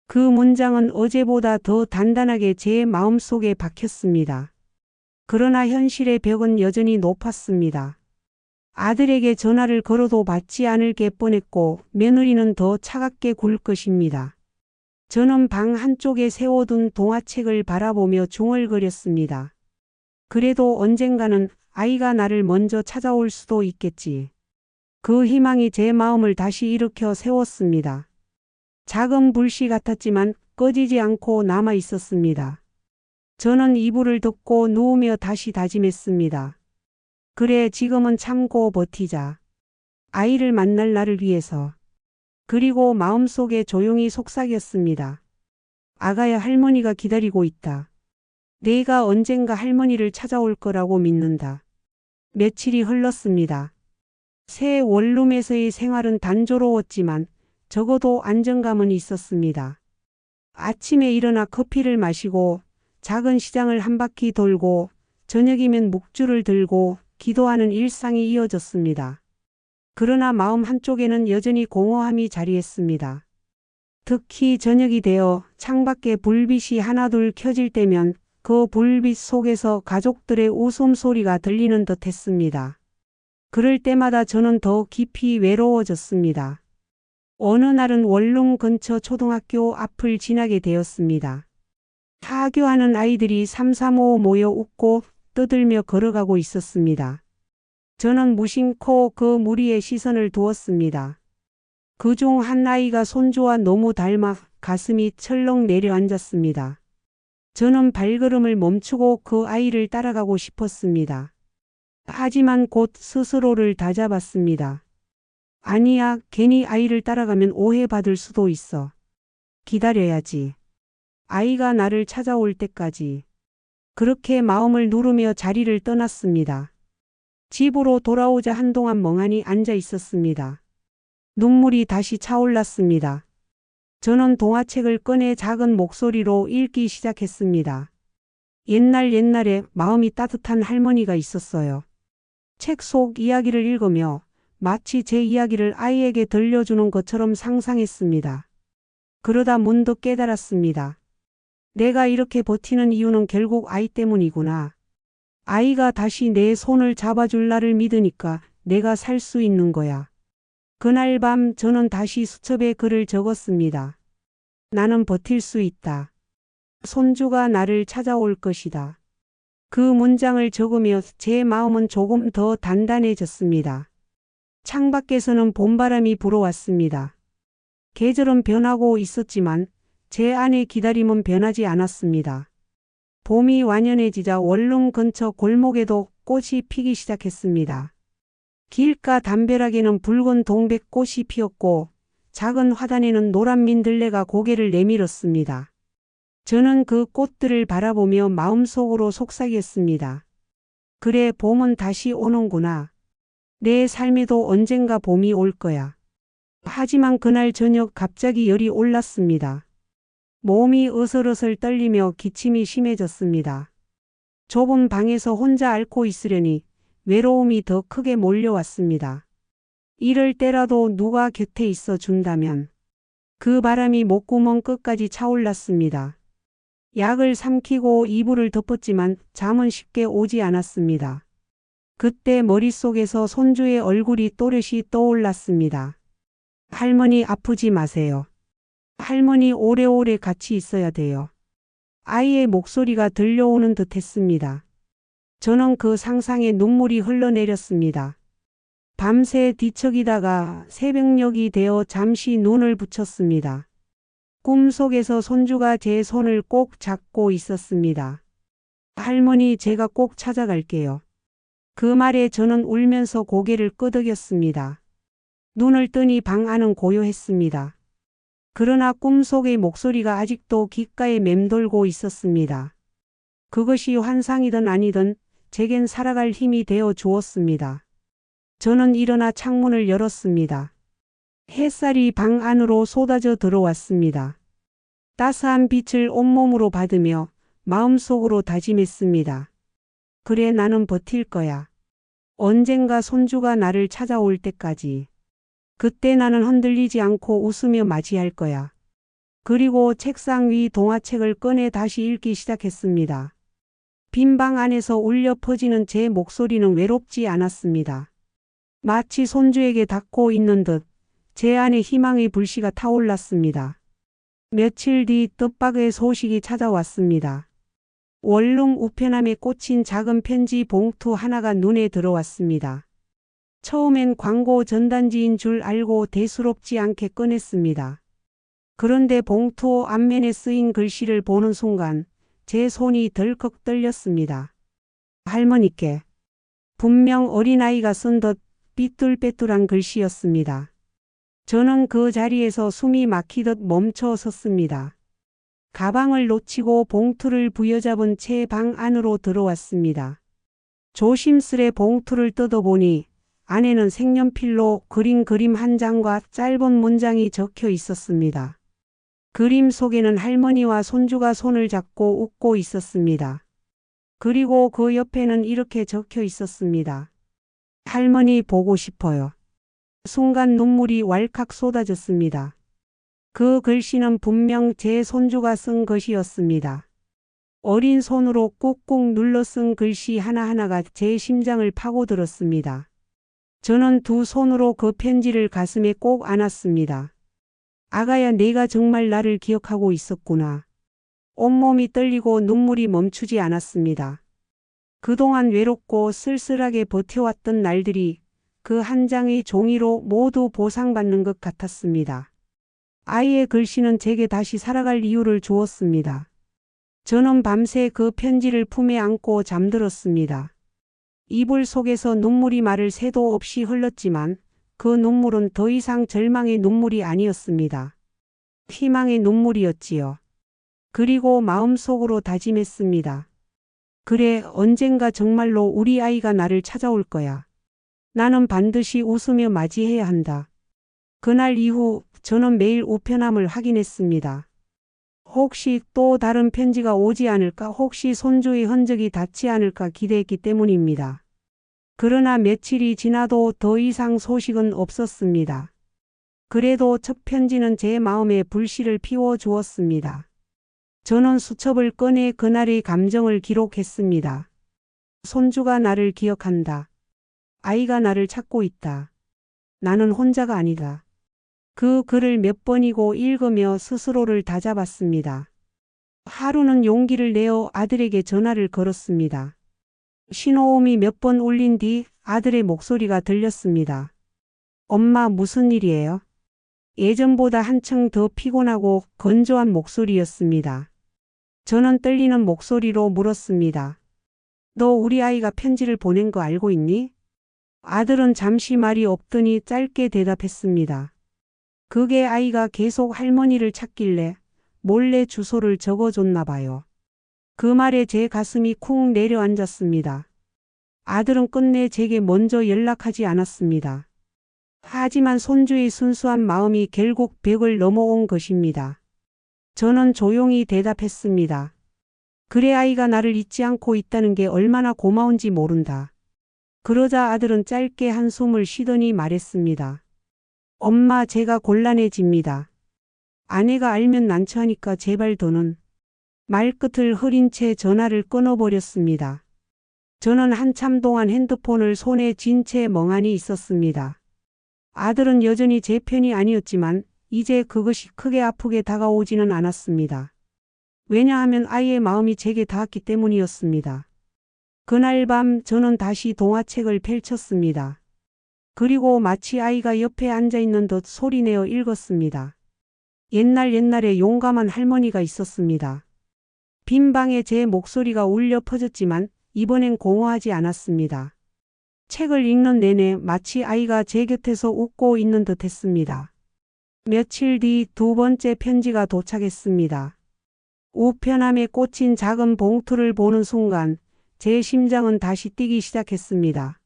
그 문장은 어제보다 더 단단하게 제 마음속에 박혔습니다. 그러나 현실의 벽은 여전히 높았습니다. 아들에게 전화를 걸어도 받지 않을 게 뻔했고 며느리는 더 차갑게 굴 것입니다. 저는 방 한쪽에 세워둔 동화책을 바라보며 중얼거렸습니다. 그래도 언젠가는 아이가 나를 먼저 찾아올 수도 있겠지. 그 희망이 제 마음을 다시 일으켜 세웠습니다. 작은 불씨 같았지만 꺼지지 않고 남아 있었습니다. 저는 이불을 덮고 누우며 다시 다짐했습니다. 그래, 지금은 참고 버티자. 아이를 만날 날을 위해서. 그리고 마음속에 조용히 속삭였습니다. 아가야, 할머니가 기다리고 있다. 내가 언젠가 할머니를 찾아올 거라고 믿는다. 며칠이 흘렀습니다. 새 원룸에서의 생활은 단조로웠지만 적어도 안정감은 있었습니다. 아침에 일어나 커피를 마시고 작은 시장을 한 바퀴 돌고 저녁이면 묵주를 들고 기도하는 일상이 이어졌습니다. 그러나 마음 한쪽에는 여전히 공허함이 자리했습니다. 특히 저녁이 되어 창밖에 불빛이 하나둘 켜질 때면 그 불빛 속에서 가족들의 웃음소리가 들리는 듯 했습니다. 그럴 때마다 저는 더 깊이 외로워졌습니다. 어느 날은 원룸 근처 초등학교 앞을 지나게 되었습니다. 하교하는 아이들이 삼삼오오 모여 웃고 떠들며 걸어가고 있었습니다. 저는 무심코 그 무리에 시선을 두었습니다. 그중 한 아이가 손주와 너무 닮아 가슴이 철렁 내려앉았습니다. 저는 발걸음을 멈추고 그 아이를 따라가고 싶었습니다. 하지만 곧 스스로를 다잡았습니다. 아니야, 괜히 아이를 따라가면 오해받을 수도 있어. 기다려야지. 아이가 나를 찾아올 때까지. 그렇게 마음을 누르며 자리를 떠났습니다. 집으로 돌아오자 한동안 멍하니 앉아 있었습니다. 눈물이 다시 차올랐습니다. 저는 동화책을 꺼내 작은 목소리로 읽기 시작했습니다. 옛날에 마음이 따뜻한 할머니가 있었어요. 책 속 이야기를 읽으며 마치 제 이야기를 아이에게 들려주는 것처럼 상상했습니다. 그러다 문득 깨달았습니다. 내가 이렇게 버티는 이유는 결국 아이 때문이구나. 아이가 다시 내 손을 잡아줄 날을 믿으니까 내가 살 수 있는 거야. 그날 밤 저는 다시 수첩에 글을 적었습니다. 나는 버틸 수 있다. 손주가 나를 찾아올 것이다. 그 문장을 적으며 제 마음은 조금 더 단단해졌습니다. 창밖에서는 봄바람이 불어왔습니다. 계절은 변하고 있었지만 제 안의 기다림은 변하지 않았습니다. 봄이 완연해지자 원룸 근처 골목에도 꽃이 피기 시작했습니다. 길가 담벼락에는 붉은 동백꽃이 피었고 작은 화단에는 노란 민들레가 고개를 내밀었습니다. 저는 그 꽃들을 바라보며 마음속으로 속삭였습니다. 그래, 봄은 다시 오는구나. 내 삶에도 언젠가 봄이 올 거야. 하지만 그날 저녁 갑자기 열이 올랐습니다. 몸이 으슬으슬 떨리며 기침이 심해졌습니다. 좁은 방에서 혼자 앓고 있으려니 외로움이 더 크게 몰려왔습니다. 이럴 때라도 누가 곁에 있어 준다면. 그 바람이 목구멍 끝까지 차올랐습니다. 약을 삼키고 이불을 덮었지만 잠은 쉽게 오지 않았습니다. 그때 머릿속에서 손주의 얼굴이 또렷이 떠올랐습니다. 할머니, 아프지 마세요. 할머니, 오래오래 같이 있어야 돼요. 아이의 목소리가 들려오는 듯 했습니다. 저는 그 상상에 눈물이 흘러내렸습니다. 밤새 뒤척이다가 새벽녘이 되어 잠시 눈을 붙였습니다. 꿈속에서 손주가 제 손을 꼭 잡고 있었습니다. 할머니, 제가 꼭 찾아갈게요. 그 말에 저는 울면서 고개를 끄덕였습니다. 눈을 뜨니 방 안은 고요했습니다. 그러나 꿈속의 목소리가 아직도 귓가에 맴돌고 있었습니다. 그것이 환상이든 아니든 제겐 살아갈 힘이 되어 주었습니다. 저는 일어나 창문을 열었습니다. 햇살이 방 안으로 쏟아져 들어왔습니다. 따스한 빛을 온몸으로 받으며 마음속으로 다짐했습니다. 그래 나는 버틸 거야. 언젠가 손주가 나를 찾아올 때까지. 그때 나는 흔들리지 않고 웃으며 맞이할 거야. 그리고 책상 위 동화책을 꺼내 다시 읽기 시작했습니다. 빈 방 안에서 울려 퍼지는 제 목소리는 외롭지 않았습니다. 마치 손주에게 닿고 있는 듯 제 안에 희망의 불씨가 타올랐습니다. 며칠 뒤 뜻밖의 소식이 찾아왔습니다. 원룸 우편함에 꽂힌 작은 편지 봉투 하나가 눈에 들어왔습니다. 처음엔 광고 전단지인 줄 알고 대수롭지 않게 꺼냈습니다. 그런데 봉투 앞면에 쓰인 글씨를 보는 순간 제 손이 덜컥 떨렸습니다. 할머니께. 분명 어린아이가 쓴 듯 삐뚤빼뚤한 글씨였습니다. 저는 그 자리에서 숨이 막히듯 멈춰 섰습니다. 가방을 놓치고 봉투를 부여잡은 채 방 안으로 들어왔습니다. 조심스레 봉투를 뜯어보니 안에는 색연필로 그린 그림 한 장과 짧은 문장이 적혀 있었습니다. 그림 속에는 할머니와 손주가 손을 잡고 웃고 있었습니다. 그리고 그 옆에는 이렇게 적혀 있었습니다. 할머니 보고 싶어요. 순간 눈물이 왈칵 쏟아졌습니다. 그 글씨는 분명 제 손주가 쓴 것이었습니다. 어린 손으로 꾹꾹 눌러 쓴 글씨 하나하나가 제 심장을 파고들었습니다. 저는 두 손으로 그 편지를 가슴에 꼭 안았습니다. 아가야, 내가 정말 나를 기억하고 있었구나. 온몸이 떨리고 눈물이 멈추지 않았습니다. 그동안 외롭고 쓸쓸하게 버텨왔던 날들이 그 한 장의 종이로 모두 보상받는 것 같았습니다. 아이의 글씨는 제게 다시 살아갈 이유를 주었습니다. 저는 밤새 그 편지를 품에 안고 잠들었습니다. 이불 속에서 눈물이 마를 새도 없이 흘렀지만 그 눈물은 더 이상 절망의 눈물이 아니었습니다. 희망의 눈물이었지요. 그리고 마음속으로 다짐했습니다. 그래, 언젠가 정말로 우리 아이가 나를 찾아올 거야. 나는 반드시 웃으며 맞이해야 한다. 그날 이후 저는 매일 우편함을 확인했습니다. 혹시 또 다른 편지가 오지 않을까, 혹시 손주의 흔적이 닿지 않을까 기대했기 때문입니다. 그러나 며칠이 지나도 더 이상 소식은 없었습니다. 그래도 첫 편지는 제 마음에 불씨를 피워주었습니다. 저는 수첩을 꺼내 그날의 감정을 기록했습니다. 손주가 나를 기억한다. 아이가 나를 찾고 있다. 나는 혼자가 아니다. 그 글을 몇 번이고 읽으며 스스로를 다잡았습니다. 하루는 용기를 내어 아들에게 전화를 걸었습니다. 신호음이 몇 번 울린 뒤 아들의 목소리가 들렸습니다. 엄마, 무슨 일이에요? 예전보다 한층 더 피곤하고 건조한 목소리였습니다. 저는 떨리는 목소리로 물었습니다. 너 우리 아이가 편지를 보낸 거 알고 있니? 아들은 잠시 말이 없더니 짧게 대답했습니다. 그게 아이가 계속 할머니를 찾길래 몰래 주소를 적어줬나 봐요. 그 말에 제 가슴이 쿵 내려앉았습니다. 아들은 끝내 제게 먼저 연락하지 않았습니다. 하지만 손주의 순수한 마음이 결국 벽을 넘어온 것입니다. 저는 조용히 대답했습니다. 그래, 아이가 나를 잊지 않고 있다는 게 얼마나 고마운지 모른다. 그러자 아들은 짧게 한숨을 쉬더니 말했습니다. 엄마, 제가 곤란해집니다. 아내가 알면 난처하니까 제발 더는. 말끝을 흐린 채 전화를 끊어버렸습니다. 저는 한참 동안 핸드폰을 손에 쥔 채 멍하니 있었습니다. 아들은 여전히 제 편이 아니었지만 이제 그것이 크게 아프게 다가오지는 않았습니다. 왜냐하면 아이의 마음이 제게 닿았기 때문이었습니다. 그날 밤 저는 다시 동화책을 펼쳤습니다. 그리고 마치 아이가 옆에 앉아있는 듯 소리내어 읽었습니다. 옛날에 용감한 할머니가 있었습니다. 빈 방에 제 목소리가 울려 퍼졌지만 이번엔 공허하지 않았습니다. 책을 읽는 내내 마치 아이가 제 곁에서 웃고 있는 듯 했습니다. 며칠 뒤 두 번째 편지가 도착했습니다. 우편함에 꽂힌 작은 봉투를 보는 순간 제 심장은 다시 뛰기 시작했습니다.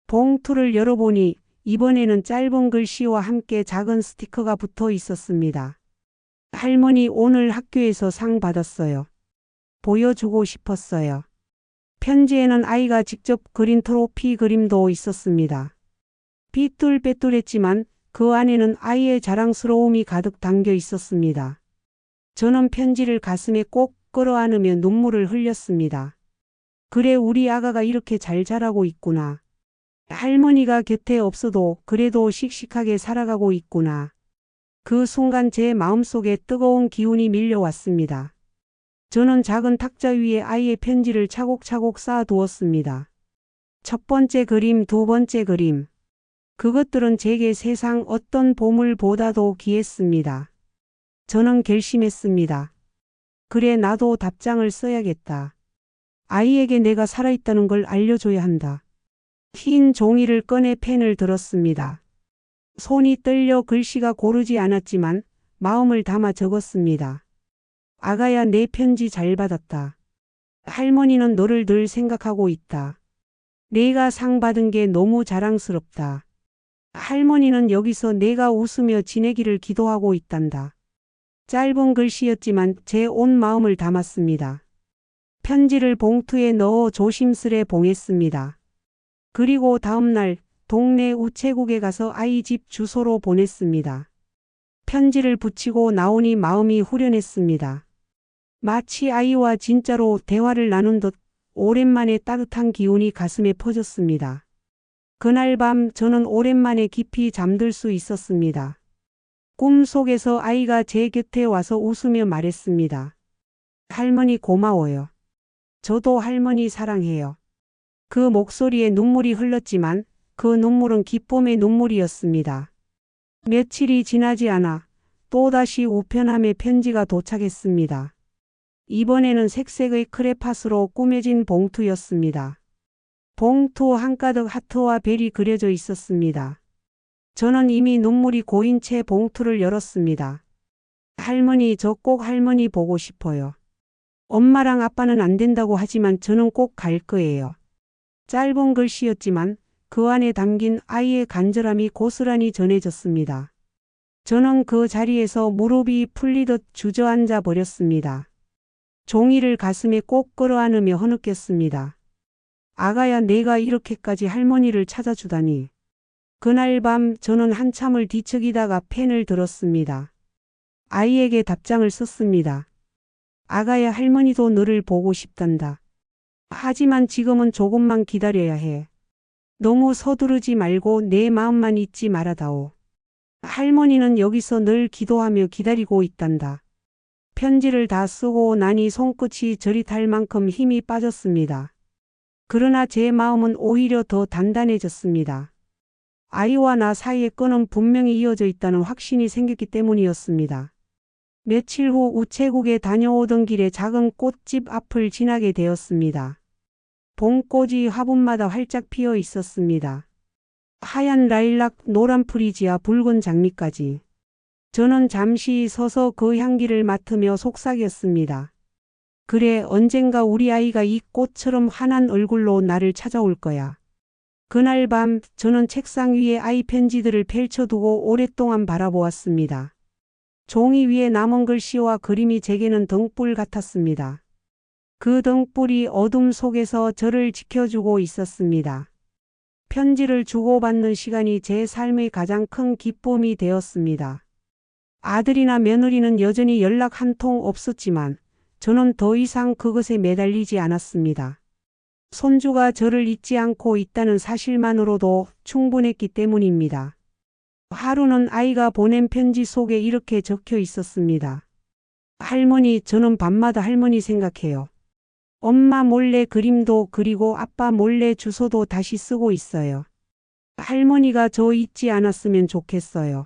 봉투를 열어보니 이번에는 짧은 글씨와 함께 작은 스티커가 붙어 있었습니다. 할머니, 오늘 학교에서 상 받았어요. 보여주고 싶었어요. 편지에는 아이가 직접 그린 트로피 그림도 있었습니다. 삐뚤빼뚤했지만 그 안에는 아이의 자랑스러움이 가득 담겨 있었습니다. 저는 편지를 가슴에 꼭 끌어안으며 눈물을 흘렸습니다. 그래, 우리 아가가 이렇게 잘 자라고 있구나. 할머니가 곁에 없어도 그래도 씩씩하게 살아가고 있구나. 그 순간 제 마음속에 뜨거운 기운이 밀려왔습니다. 저는 작은 탁자 위에 아이의 편지를 차곡차곡 쌓아두었습니다. 첫 번째 그림, 두 번째 그림. 그것들은 제게 세상 어떤 보물보다도 귀했습니다. 저는 결심했습니다. 그래, 나도 답장을 써야겠다. 아이에게 내가 살아있다는 걸 알려줘야 한다. 흰 종이를 꺼내 펜을 들었습니다. 손이 떨려 글씨가 고르지 않았지만 마음을 담아 적었습니다. 아가야, 내 편지 잘 받았다. 할머니는 너를 늘 생각하고 있다. 내가 상 받은 게 너무 자랑스럽다. 할머니는 여기서 내가 웃으며 지내기를 기도하고 있단다. 짧은 글씨였지만 제 온 마음을 담았습니다. 편지를 봉투에 넣어 조심스레 봉했습니다. 그리고 다음날 동네 우체국에 가서 아이 집 주소로 보냈습니다. 편지를 붙이고 나오니 마음이 후련했습니다. 마치 아이와 진짜로 대화를 나눈 듯 오랜만에 따뜻한 기운이 가슴에 퍼졌습니다. 그날 밤 저는 오랜만에 깊이 잠들 수 있었습니다. 꿈속에서 아이가 제 곁에 와서 웃으며 말했습니다. 할머니 고마워요. 저도 할머니 사랑해요. 그 목소리에 눈물이 흘렀지만 그 눈물은 기쁨의 눈물이었습니다. 며칠이 지나지 않아 또다시 우편함에 편지가 도착했습니다. 이번에는 색색의 크레파스로 꾸며진 봉투였습니다. 봉투 한가득 하트와 별이 그려져 있었습니다. 저는 이미 눈물이 고인 채 봉투를 열었습니다. 할머니, 저 꼭 할머니 보고 싶어요. 엄마랑 아빠는 안 된다고 하지만 저는 꼭 갈 거예요. 짧은 글씨였지만 그 안에 담긴 아이의 간절함이 고스란히 전해졌습니다. 저는 그 자리에서 무릎이 풀리듯 주저앉아 버렸습니다. 종이를 가슴에 꼭 끌어안으며 흐느꼈습니다. 아가야, 내가 이렇게까지 할머니를 찾아주다니. 그날 밤 저는 한참을 뒤척이다가 펜을 들었습니다. 아이에게 답장을 썼습니다. 아가야, 할머니도 너를 보고 싶단다. 하지만 지금은 조금만 기다려야 해. 너무 서두르지 말고 내 마음만 잊지 말아다오. 할머니는 여기서 늘 기도하며 기다리고 있단다. 편지를 다 쓰고 나니 손끝이 저릿할 만큼 힘이 빠졌습니다. 그러나 제 마음은 오히려 더 단단해졌습니다. 아이와 나 사이의 끈은 분명히 이어져 있다는 확신이 생겼기 때문이었습니다. 며칠 후 우체국에 다녀오던 길에 작은 꽃집 앞을 지나게 되었습니다. 봄꽃이 화분마다 활짝 피어 있었습니다. 하얀 라일락, 노란 프리지아, 붉은 장미까지. 저는 잠시 서서 그 향기를 맡으며 속삭였습니다. 그래, 언젠가 우리 아이가 이 꽃처럼 환한 얼굴로 나를 찾아올 거야. 그날 밤 저는 책상 위에 아이 편지들을 펼쳐두고 오랫동안 바라보았습니다. 종이 위에 남은 글씨와 그림이 제게는 등불 같았습니다. 그 등불이 어둠 속에서 저를 지켜주고 있었습니다. 편지를 주고받는 시간이 제 삶의 가장 큰 기쁨이 되었습니다. 아들이나 며느리는 여전히 연락 한 통 없었지만 저는 더 이상 그것에 매달리지 않았습니다. 손주가 저를 잊지 않고 있다는 사실만으로도 충분했기 때문입니다. 하루는 아이가 보낸 편지 속에 이렇게 적혀 있었습니다. 할머니, 저는 밤마다 할머니 생각해요. 엄마 몰래 그림도 그리고 아빠 몰래 주소도 다시 쓰고 있어요. 할머니가 저 잊지 않았으면 좋겠어요.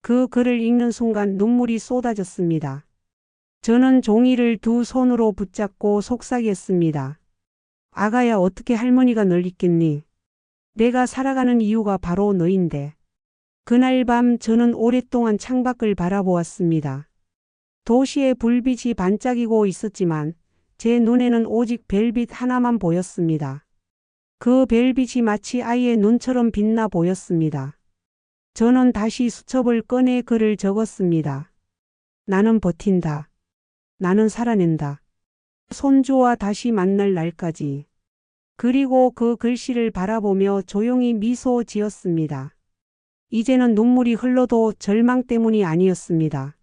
그 글을 읽는 순간 눈물이 쏟아졌습니다. 저는 종이를 두 손으로 붙잡고 속삭였습니다. 아가야, 어떻게 할머니가 널 잊겠니? 내가 살아가는 이유가 바로 너인데. 그날 밤 저는 오랫동안 창밖을 바라보았습니다. 도시의 불빛이 반짝이고 있었지만 제 눈에는 오직 별빛 하나만 보였습니다. 그 별빛이 마치 아이의 눈처럼 빛나 보였습니다. 저는 다시 수첩을 꺼내 글을 적었습니다. 나는 버틴다. 나는 살아낸다. 손주와 다시 만날 날까지. 그리고 그 글씨를 바라보며 조용히 미소 지었습니다. 이제는 눈물이 흘러도 절망 때문이 아니었습니다.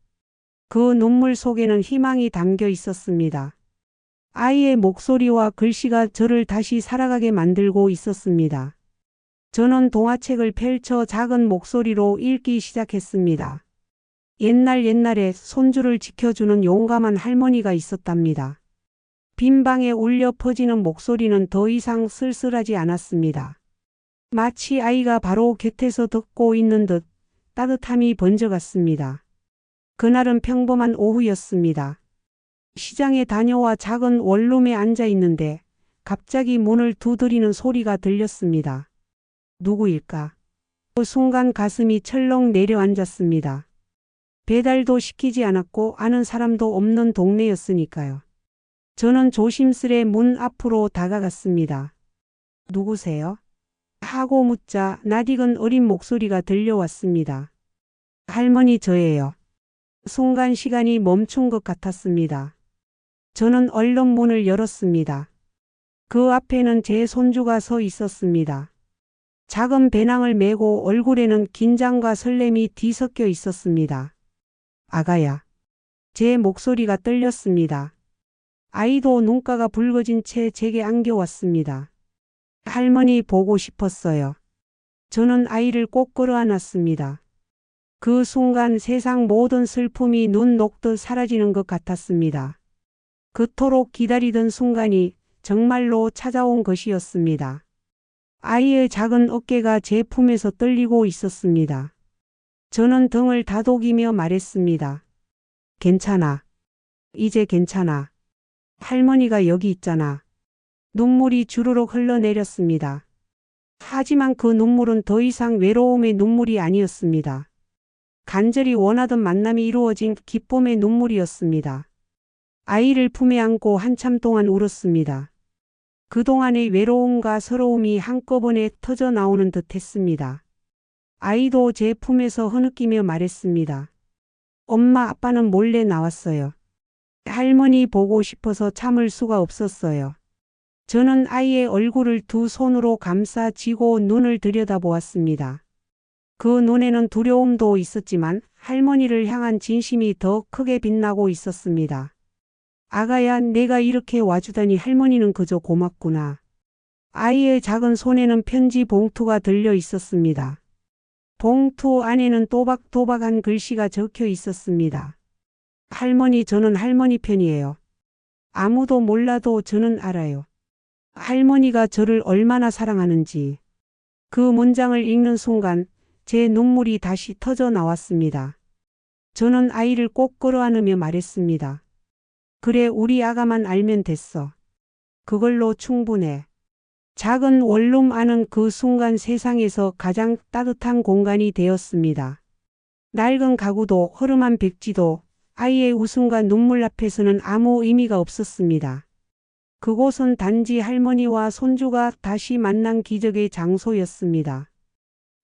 그 눈물 속에는 희망이 담겨 있었습니다. 아이의 목소리와 글씨가 저를 다시 살아가게 만들고 있었습니다. 저는 동화책을 펼쳐 작은 목소리로 읽기 시작했습니다. 옛날에 손주를 지켜주는 용감한 할머니가 있었답니다. 빈 방에 울려 퍼지는 목소리는 더 이상 쓸쓸하지 않았습니다. 마치 아이가 바로 곁에서 듣고 있는 듯 따뜻함이 번져갔습니다. 그날은 평범한 오후였습니다. 시장에 다녀와 작은 원룸에 앉아 있는데 갑자기 문을 두드리는 소리가 들렸습니다. 누구일까? 그 순간 가슴이 철렁 내려앉았습니다. 배달도 시키지 않았고 아는 사람도 없는 동네였으니까요. 저는 조심스레 문 앞으로 다가갔습니다. 누구세요? 하고 묻자 낯익은 어린 목소리가 들려왔습니다. 할머니 저예요. 순간 시간이 멈춘 것 같았습니다. 저는 얼른 문을 열었습니다. 그 앞에는 제 손주가 서 있었습니다. 작은 배낭을 메고 얼굴에는 긴장과 설렘이 뒤섞여 있었습니다. 아가야. 제 목소리가 떨렸습니다. 아이도 눈가가 붉어진 채 제게 안겨왔습니다. 할머니 보고 싶었어요. 저는 아이를 꼭 끌어안았습니다. 그 순간 세상 모든 슬픔이 눈 녹듯 사라지는 것 같았습니다. 그토록 기다리던 순간이 정말로 찾아온 것이었습니다. 아이의 작은 어깨가 제 품에서 떨리고 있었습니다. 저는 등을 다독이며 말했습니다. 괜찮아. 이제 괜찮아. 할머니가 여기 있잖아. 눈물이 주르륵 흘러내렸습니다. 하지만 그 눈물은 더 이상 외로움의 눈물이 아니었습니다. 간절히 원하던 만남이 이루어진 기쁨의 눈물이었습니다. 아이를 품에 안고 한참 동안 울었습니다. 그동안의 외로움과 서러움이 한꺼번에 터져 나오는 듯 했습니다. 아이도 제 품에서 흐느끼며 말했습니다. 엄마 아빠는 몰래 나왔어요. 할머니 보고 싶어서 참을 수가 없었어요. 저는 아이의 얼굴을 두 손으로 감싸 쥐고 눈을 들여다보았습니다. 그 눈에는 두려움도 있었지만 할머니를 향한 진심이 더 크게 빛나고 있었습니다. 아가야, 내가 이렇게 와주다니 할머니는 그저 고맙구나. 아이의 작은 손에는 편지 봉투가 들려 있었습니다. 봉투 안에는 또박또박한 글씨가 적혀 있었습니다. 할머니, 저는 할머니 편이에요. 아무도 몰라도 저는 알아요. 할머니가 저를 얼마나 사랑하는지. 그 문장을 읽는 순간 제 눈물이 다시 터져 나왔습니다. 저는 아이를 꼭 끌어안으며 말했습니다. 그래, 우리 아가만 알면 됐어. 그걸로 충분해. 작은 원룸 안은 그 순간 세상에서 가장 따뜻한 공간이 되었습니다. 낡은 가구도 허름한 백지도 아이의 웃음과 눈물 앞에서는 아무 의미가 없었습니다. 그곳은 단지 할머니와 손주가 다시 만난 기적의 장소였습니다.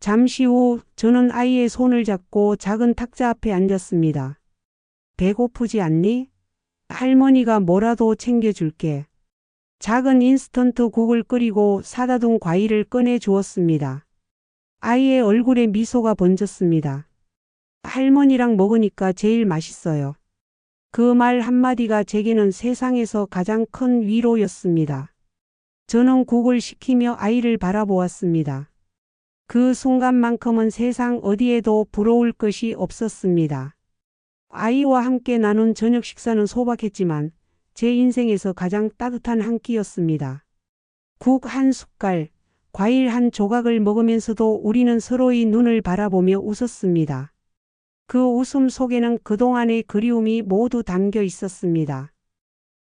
잠시 후 저는 아이의 손을 잡고 작은 탁자 앞에 앉았습니다. 배고프지 않니? 할머니가 뭐라도 챙겨줄게. 작은 인스턴트 국을 끓이고 사다 둔 과일을 꺼내 주었습니다. 아이의 얼굴에 미소가 번졌습니다. 할머니랑 먹으니까 제일 맛있어요. 그 말 한마디가 제게는 세상에서 가장 큰 위로였습니다. 저는 국을 식히며 아이를 바라보았습니다. 그 순간만큼은 세상 어디에도 부러울 것이 없었습니다. 아이와 함께 나눈 저녁 식사는 소박했지만 제 인생에서 가장 따뜻한 한 끼였습니다. 국 한 숟갈, 과일 한 조각을 먹으면서도 우리는 서로의 눈을 바라보며 웃었습니다. 그 웃음 속에는 그동안의 그리움이 모두 담겨 있었습니다.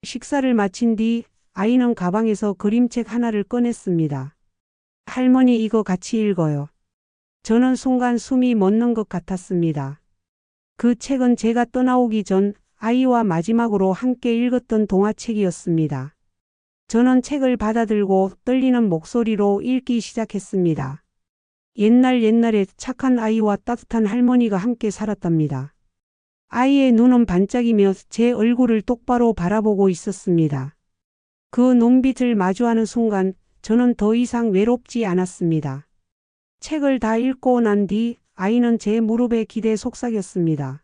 식사를 마친 뒤 아이는 가방에서 그림책 하나를 꺼냈습니다. 할머니, 이거 같이 읽어요. 저는 순간 숨이 멎는 것 같았습니다. 그 책은 제가 떠나오기 전 아이와 마지막으로 함께 읽었던 동화책이었습니다. 저는 책을 받아들고 떨리는 목소리로 읽기 시작했습니다. 옛날에 착한 아이와 따뜻한 할머니가 함께 살았답니다. 아이의 눈은 반짝이며 제 얼굴을 똑바로 바라보고 있었습니다. 그 눈빛을 마주하는 순간 저는 더 이상 외롭지 않았습니다. 책을 다 읽고 난 뒤 아이는 제 무릎에 기대 속삭였습니다.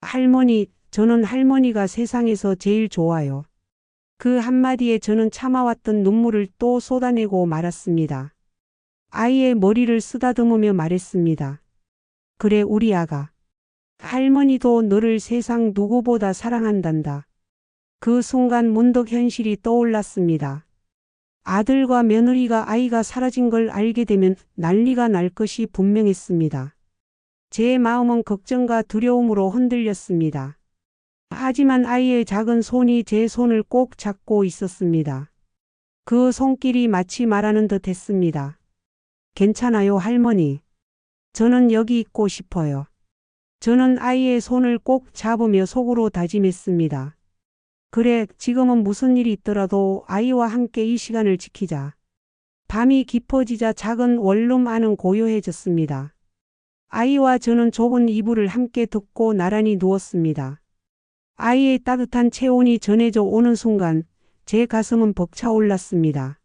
할머니, 저는 할머니가 세상에서 제일 좋아요. 그 한마디에 저는 참아왔던 눈물을 또 쏟아내고 말았습니다. 아이의 머리를 쓰다듬으며 말했습니다. 그래, 우리 아가. 할머니도 너를 세상 누구보다 사랑한단다. 그 순간 문득 현실이 떠올랐습니다. 아들과 며느리가 아이가 사라진 걸 알게 되면 난리가 날 것이 분명했습니다. 제 마음은 걱정과 두려움으로 흔들렸습니다. 하지만 아이의 작은 손이 제 손을 꼭 잡고 있었습니다. 그 손길이 마치 말하는 듯 했습니다. 괜찮아요, 할머니. 저는 여기 있고 싶어요. 저는 아이의 손을 꼭 잡으며 속으로 다짐했습니다. 그래, 지금은 무슨 일이 있더라도 아이와 함께 이 시간을 지키자. 밤이 깊어지자 작은 원룸 안은 고요해졌습니다. 아이와 저는 좁은 이불을 함께 덮고 나란히 누웠습니다. 아이의 따뜻한 체온이 전해져 오는 순간 제 가슴은 벅차올랐습니다.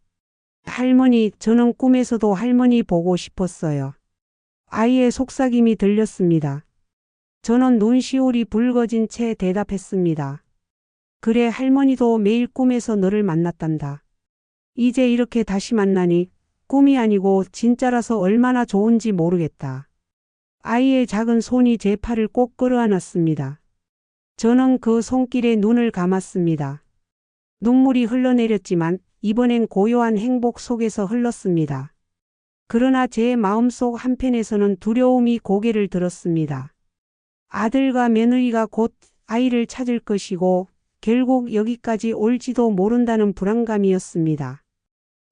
할머니, 저는 꿈에서도 할머니 보고 싶었어요. 아이의 속삭임이 들렸습니다. 저는 눈시울이 붉어진 채 대답했습니다. 그래, 할머니도 매일 꿈에서 너를 만났단다. 이제 이렇게 다시 만나니 꿈이 아니고 진짜라서 얼마나 좋은지 모르겠다. 아이의 작은 손이 제 팔을 꼭 끌어안았습니다. 저는 그 손길에 눈을 감았습니다. 눈물이 흘러내렸지만 이번엔 고요한 행복 속에서 흘렀습니다. 그러나 제 마음속 한편에서는 두려움이 고개를 들었습니다. 아들과 며느리가 곧 아이를 찾을 것이고 결국 여기까지 올지도 모른다는 불안감이었습니다.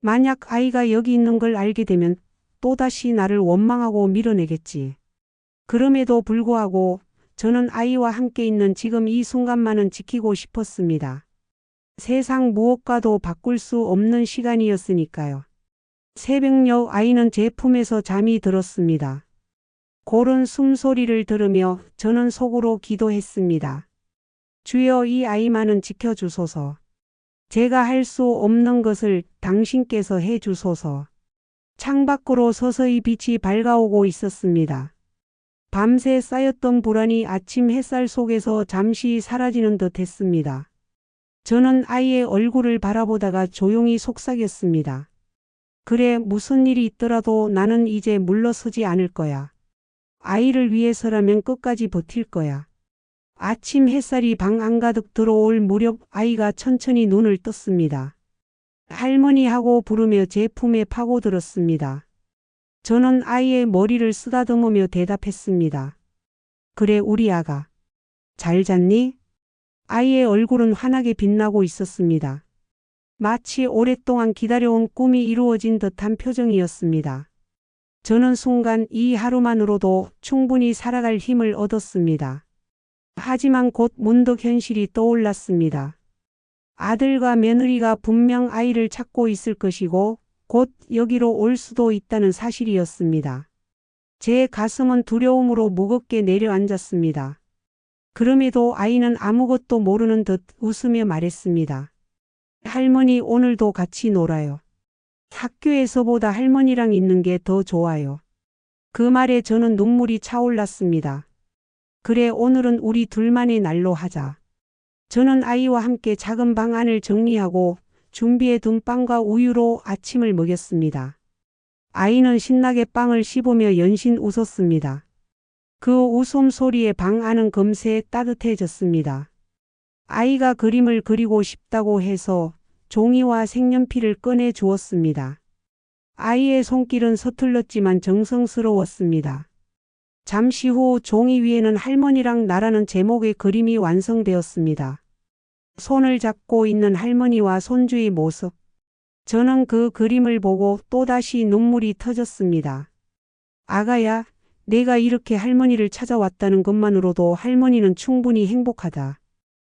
만약 아이가 여기 있는 걸 알게 되면 또다시 나를 원망하고 밀어내겠지. 그럼에도 불구하고 저는 아이와 함께 있는 지금 이 순간만은 지키고 싶었습니다. 세상 무엇과도 바꿀 수 없는 시간이었으니까요. 새벽녘 아이는 제 품에서 잠이 들었습니다. 고른 숨소리를 들으며 저는 속으로 기도했습니다. 주여, 이 아이만은 지켜주소서. 제가 할 수 없는 것을 당신께서 해주소서. 창밖으로 서서히 빛이 밝아오고 있었습니다. 밤새 쌓였던 불안이 아침 햇살 속에서 잠시 사라지는 듯 했습니다. 저는 아이의 얼굴을 바라보다가 조용히 속삭였습니다. 그래, 무슨 일이 있더라도 나는 이제 물러서지 않을 거야. 아이를 위해서라면 끝까지 버틸 거야. 아침 햇살이 방 안가득 들어올 무렵 아이가 천천히 눈을 떴습니다. 할머니 하고 부르며 제 품에 파고들었습니다. 저는 아이의 머리를 쓰다듬으며 대답했습니다. 그래, 우리 아가. 잘 잤니? 아이의 얼굴은 환하게 빛나고 있었습니다. 마치 오랫동안 기다려온 꿈이 이루어진 듯한 표정이었습니다. 저는 순간 이 하루만으로도 충분히 살아갈 힘을 얻었습니다. 하지만 곧 문득 현실이 떠올랐습니다. 아들과 며느리가 분명 아이를 찾고 있을 것이고 곧 여기로 올 수도 있다는 사실이었습니다. 제 가슴은 두려움으로 무겁게 내려앉았습니다. 그럼에도 아이는 아무것도 모르는 듯 웃으며 말했습니다. 할머니, 오늘도 같이 놀아요. 학교에서보다 할머니랑 있는 게 더 좋아요. 그 말에 저는 눈물이 차올랐습니다. 그래, 오늘은 우리 둘만의 날로 하자. 저는 아이와 함께 작은 방 안을 정리하고 준비해둔 빵과 우유로 아침을 먹였습니다. 아이는 신나게 빵을 씹으며 연신 웃었습니다. 그 웃음소리에 방 안은 금세 따뜻해졌습니다. 아이가 그림을 그리고 싶다고 해서 종이와 색연필을 꺼내 주었습니다. 아이의 손길은 서툴렀지만 정성스러웠습니다. 잠시 후 종이 위에는 할머니랑 나라는 제목의 그림이 완성되었습니다. 손을 잡고 있는 할머니와 손주의 모습. 저는 그 그림을 보고 또다시 눈물이 터졌습니다. 아가야, 내가 이렇게 할머니를 찾아왔다는 것만으로도 할머니는 충분히 행복하다.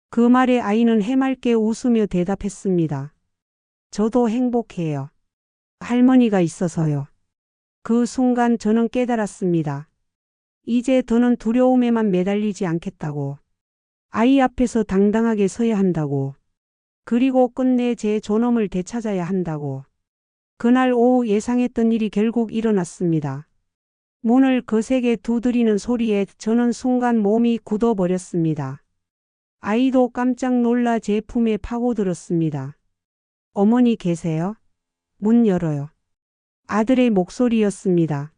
그 말에 아이는 해맑게 웃으며 대답했습니다. 저도 행복해요. 할머니가 있어서요. 그 순간 저는 깨달았습니다. 이제 더는 두려움에만 매달리지 않겠다고. 아이 앞에서 당당하게 서야 한다고. 그리고 끝내 제 존엄을 되찾아야 한다고. 그날 오후 예상했던 일이 결국 일어났습니다. 문을 거세게 두드리는 소리에 저는 순간 몸이 굳어버렸습니다. 아이도 깜짝 놀라 제 품에 파고들었습니다. 어머니 계세요? 문 열어요. 아들의 목소리였습니다.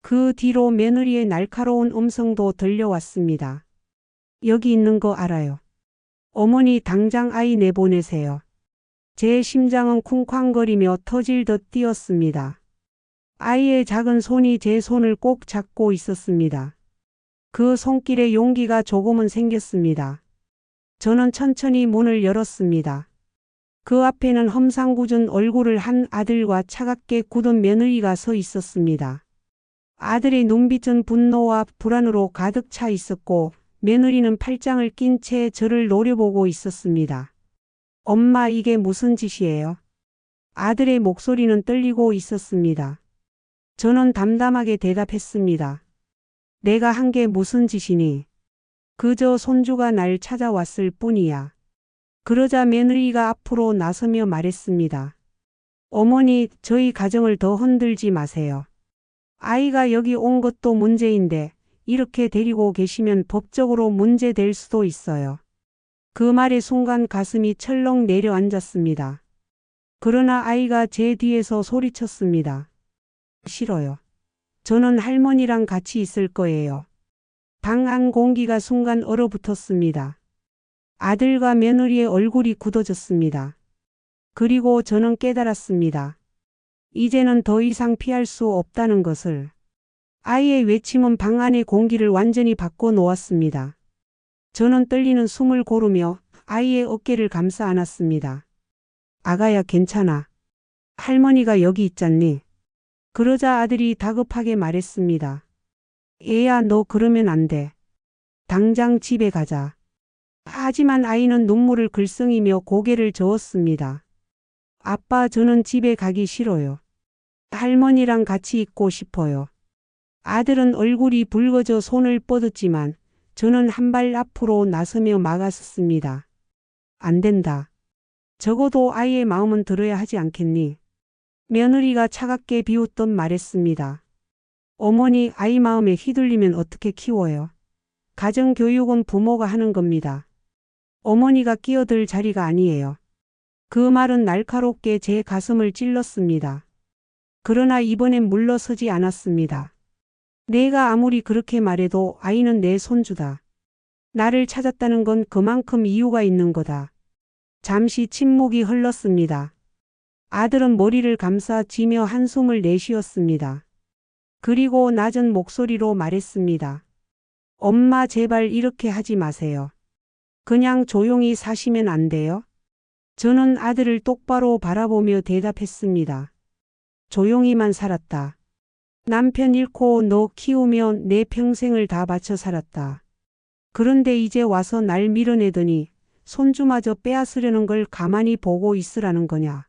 그 뒤로 며느리의 날카로운 음성도 들려왔습니다. 여기 있는 거 알아요. 어머니 당장 아이 내보내세요. 제 심장은 쿵쾅거리며 터질 듯 뛰었습니다. 아이의 작은 손이 제 손을 꼭 잡고 있었습니다. 그 손길에 용기가 조금은 생겼습니다. 저는 천천히 문을 열었습니다. 그 앞에는 험상궂은 얼굴을 한 아들과 차갑게 굳은 며느리가 서 있었습니다. 아들의 눈빛은 분노와 불안으로 가득 차 있었고 며느리는 팔짱을 낀 채 저를 노려보고 있었습니다. 엄마, 이게 무슨 짓이에요? 아들의 목소리는 떨리고 있었습니다. 저는 담담하게 대답했습니다. 내가 한 게 무슨 짓이니? 그저 손주가 날 찾아왔을 뿐이야. 그러자 며느리가 앞으로 나서며 말했습니다. 어머니, 저희 가정을 더 흔들지 마세요. 아이가 여기 온 것도 문제인데 이렇게 데리고 계시면 법적으로 문제될 수도 있어요. 그 말의 순간 가슴이 철렁 내려앉았습니다. 그러나 아이가 제 뒤에서 소리쳤습니다. 싫어요. 저는 할머니랑 같이 있을 거예요. 방 안 공기가 순간 얼어붙었습니다. 아들과 며느리의 얼굴이 굳어졌습니다. 그리고 저는 깨달았습니다. 이제는 더 이상 피할 수 없다는 것을. 아이의 외침은 방 안의 공기를 완전히 바꿔 놓았습니다. 저는 떨리는 숨을 고르며 아이의 어깨를 감싸 안았습니다. 아가야, 괜찮아. 할머니가 여기 있잖니. 그러자 아들이 다급하게 말했습니다. 애야, 너 그러면 안 돼. 당장 집에 가자. 하지만 아이는 눈물을 글썽이며 고개를 저었습니다. 아빠, 저는 집에 가기 싫어요. 할머니랑 같이 있고 싶어요. 아들은 얼굴이 붉어져 손을 뻗었지만 저는 한 발 앞으로 나서며 막았습니다. 안 된다. 적어도 아이의 마음은 들어야 하지 않겠니? 며느리가 차갑게 비웃듯 말했습니다. 어머니, 아이 마음에 휘둘리면 어떻게 키워요? 가정교육은 부모가 하는 겁니다. 어머니가 끼어들 자리가 아니에요. 그 말은 날카롭게 제 가슴을 찔렀습니다. 그러나 이번엔 물러서지 않았습니다. 내가 아무리 그렇게 말해도 아이는 내 손주다. 나를 찾았다는 건 그만큼 이유가 있는 거다. 잠시 침묵이 흘렀습니다. 아들은 머리를 감싸쥐며 한숨을 내쉬었습니다. 그리고 낮은 목소리로 말했습니다. 엄마, 제발 이렇게 하지 마세요. 그냥 조용히 사시면 안 돼요? 저는 아들을 똑바로 바라보며 대답했습니다. 조용히만 살았다. 남편 잃고 너 키우며 내 평생을 다 바쳐 살았다. 그런데 이제 와서 날 밀어내더니 손주마저 빼앗으려는 걸 가만히 보고 있으라는 거냐.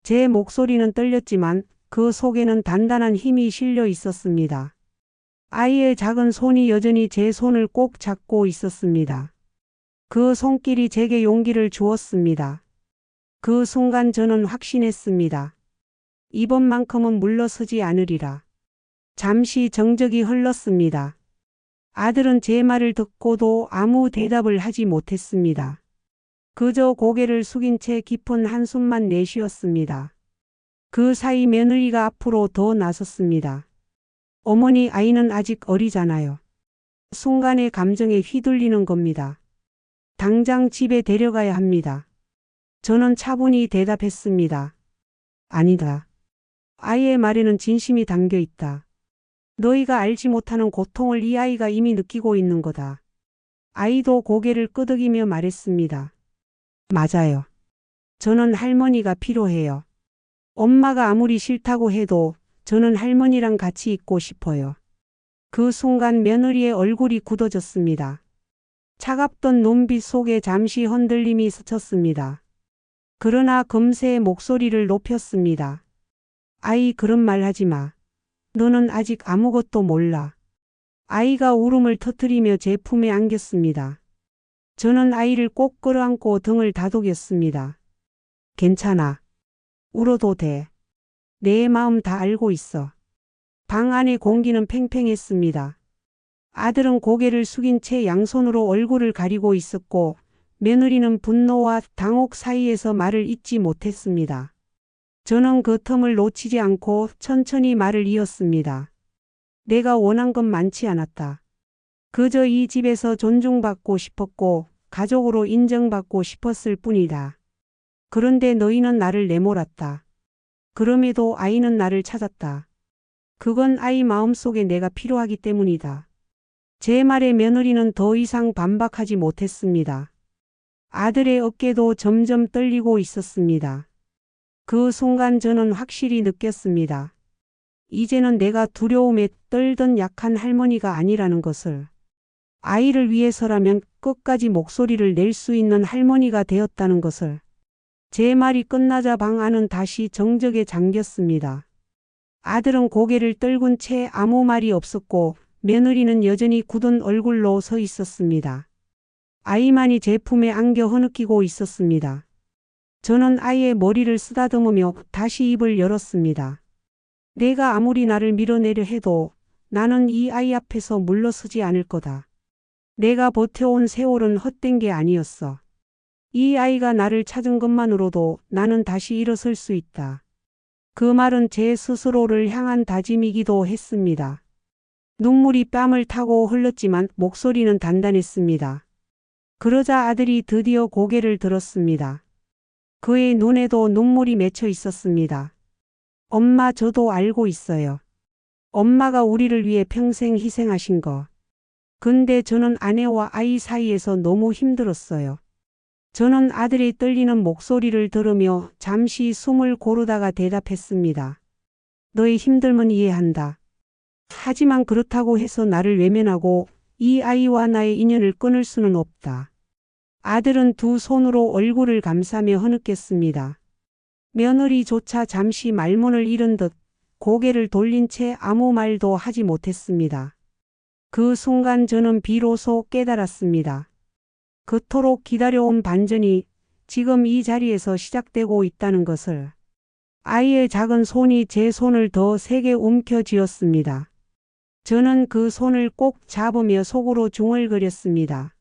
제 목소리는 떨렸지만 그 속에는 단단한 힘이 실려 있었습니다. 아이의 작은 손이 여전히 제 손을 꼭 잡고 있었습니다. 그 손길이 제게 용기를 주었습니다. 그 순간 저는 확신했습니다. 이번만큼은 물러서지 않으리라. 잠시 정적이 흘렀습니다. 아들은 제 말을 듣고도 아무 대답을 하지 못했습니다. 그저 고개를 숙인 채 깊은 한숨만 내쉬었습니다. 그 사이 며느리가 앞으로 더 나섰습니다. 어머니, 아이는 아직 어리잖아요. 순간의 감정에 휘둘리는 겁니다. 당장 집에 데려가야 합니다. 저는 차분히 대답했습니다. 아니다. 아이의 말에는 진심이 담겨 있다. 너희가 알지 못하는 고통을 이 아이가 이미 느끼고 있는 거다. 아이도 고개를 끄덕이며 말했습니다. 맞아요. 저는 할머니가 필요해요. 엄마가 아무리 싫다고 해도 저는 할머니랑 같이 있고 싶어요. 그 순간 며느리의 얼굴이 굳어졌습니다. 차갑던 눈빛 속에 잠시 흔들림이 스쳤습니다. 그러나 금세 목소리를 높였습니다. 아이, 그런 말 하지 마. 너는 아직 아무것도 몰라. 아이가 울음을 터뜨리며 제 품에 안겼습니다. 저는 아이를 꼭 끌어안고 등을 다독였습니다. 괜찮아. 울어도 돼. 내 마음 다 알고 있어. 방 안의 공기는 팽팽했습니다. 아들은 고개를 숙인 채 양손으로 얼굴을 가리고 있었고 며느리는 분노와 당혹 사이에서 말을 잇지 못했습니다. 저는 그 틈을 놓치지 않고 천천히 말을 이었습니다. 내가 원한 건 많지 않았다. 그저 이 집에서 존중받고 싶었고 가족으로 인정받고 싶었을 뿐이다. 그런데 너희는 나를 내몰았다. 그럼에도 아이는 나를 찾았다. 그건 아이 마음속에 내가 필요하기 때문이다. 제 말에 며느리는 더 이상 반박하지 못했습니다. 아들의 어깨도 점점 떨리고 있었습니다. 그 순간 저는 확실히 느꼈습니다. 이제는 내가 두려움에 떨던 약한 할머니가 아니라는 것을. 아이를 위해서라면 끝까지 목소리를 낼 수 있는 할머니가 되었다는 것을. 제 말이 끝나자 방 안은 다시 정적에 잠겼습니다. 아들은 고개를 떨군 채 아무 말이 없었고 며느리는 여전히 굳은 얼굴로 서 있었습니다. 아이만이 제 품에 안겨 흐느끼고 있었습니다. 저는 아이의 머리를 쓰다듬으며 다시 입을 열었습니다. 내가 아무리 나를 밀어내려 해도 나는 이 아이 앞에서 물러서지 않을 거다. 내가 버텨온 세월은 헛된 게 아니었어. 이 아이가 나를 찾은 것만으로도 나는 다시 일어설 수 있다. 그 말은 제 스스로를 향한 다짐이기도 했습니다. 눈물이 뺨을 타고 흘렀지만 목소리는 단단했습니다. 그러자 아들이 드디어 고개를 들었습니다. 그의 눈에도 눈물이 맺혀 있었습니다. 엄마, 저도 알고 있어요. 엄마가 우리를 위해 평생 희생하신 거. 근데 저는 아내와 아이 사이에서 너무 힘들었어요. 저는 아들의 떨리는 목소리를 들으며 잠시 숨을 고르다가 대답했습니다. 너의 힘듦은 이해한다. 하지만 그렇다고 해서 나를 외면하고 이 아이와 나의 인연을 끊을 수는 없다. 아들은 두 손으로 얼굴을 감싸며 흐느꼈습니다. 며느리조차 잠시 말문을 잃은 듯 고개를 돌린 채 아무 말도 하지 못했습니다. 그 순간 저는 비로소 깨달았습니다. 그토록 기다려온 반전이 지금 이 자리에서 시작되고 있다는 것을. 아이의 작은 손이 제 손을 더 세게 움켜쥐었습니다. 저는 그 손을 꼭 잡으며 속으로 중얼거렸습니다.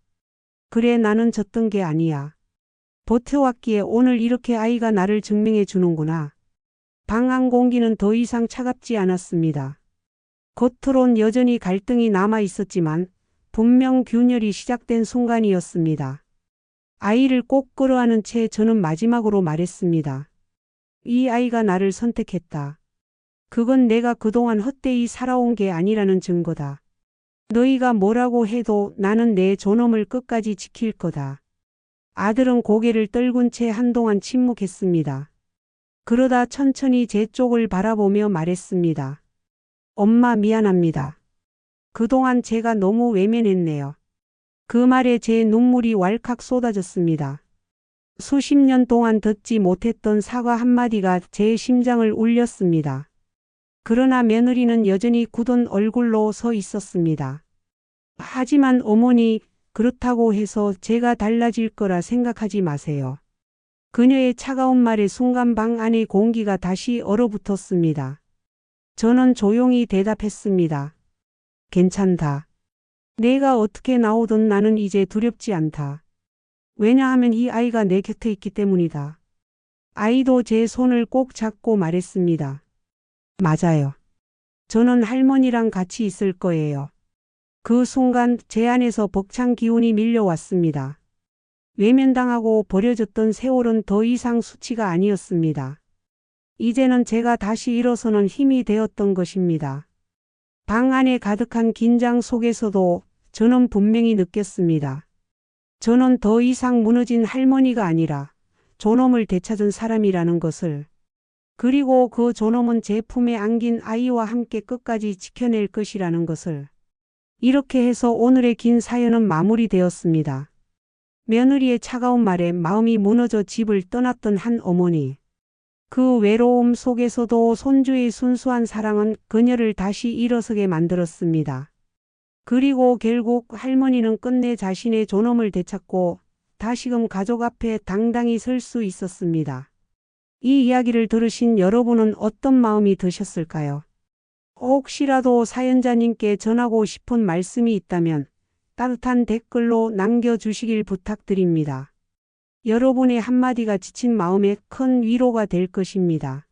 그래, 나는 졌던 게 아니야. 버텨왔기에 오늘 이렇게 아이가 나를 증명해 주는구나. 방 안 공기는 더 이상 차갑지 않았습니다. 겉으론 여전히 갈등이 남아 있었지만 분명 균열이 시작된 순간이었습니다. 아이를 꼭 끌어안은 채 저는 마지막으로 말했습니다. 이 아이가 나를 선택했다. 그건 내가 그동안 헛되이 살아온 게 아니라는 증거다. 너희가 뭐라고 해도 나는 내 존엄을 끝까지 지킬 거다. 아들은 고개를 떨군 채 한동안 침묵했습니다. 그러다 천천히 제 쪽을 바라보며 말했습니다. 엄마, 미안합니다. 그동안 제가 너무 외면했네요. 그 말에 제 눈물이 왈칵 쏟아졌습니다. 수십 년 동안 듣지 못했던 사과 한마디가 제 심장을 울렸습니다. 그러나 며느리는 여전히 굳은 얼굴로 서 있었습니다. 하지만 어머니, 그렇다고 해서 제가 달라질 거라 생각하지 마세요. 그녀의 차가운 말에 순간 방 안의 공기가 다시 얼어붙었습니다. 저는 조용히 대답했습니다. 괜찮다. 내가 어떻게 나오든 나는 이제 두렵지 않다. 왜냐하면 이 아이가 내 곁에 있기 때문이다. 아이도 제 손을 꼭 잡고 말했습니다. 맞아요. 저는 할머니랑 같이 있을 거예요. 그 순간 제 안에서 벅찬 기운이 밀려왔습니다. 외면당하고 버려졌던 세월은 더 이상 수치가 아니었습니다. 이제는 제가 다시 일어서는 힘이 되었던 것입니다. 방 안에 가득한 긴장 속에서도 저는 분명히 느꼈습니다. 저는 더 이상 무너진 할머니가 아니라 존엄을 되찾은 사람이라는 것을. 그리고 그 존엄은 제 품에 안긴 아이와 함께 끝까지 지켜낼 것이라는 것을. 이렇게 해서 오늘의 긴 사연은 마무리되었습니다. 며느리의 차가운 말에 마음이 무너져 집을 떠났던 한 어머니. 그 외로움 속에서도 손주의 순수한 사랑은 그녀를 다시 일어서게 만들었습니다. 그리고 결국 할머니는 끝내 자신의 존엄을 되찾고 다시금 가족 앞에 당당히 설 수 있었습니다. 이 이야기를 들으신 여러분은 어떤 마음이 드셨을까요? 혹시라도 사연자님께 전하고 싶은 말씀이 있다면 따뜻한 댓글로 남겨주시길 부탁드립니다. 여러분의 한마디가 지친 마음에 큰 위로가 될 것입니다.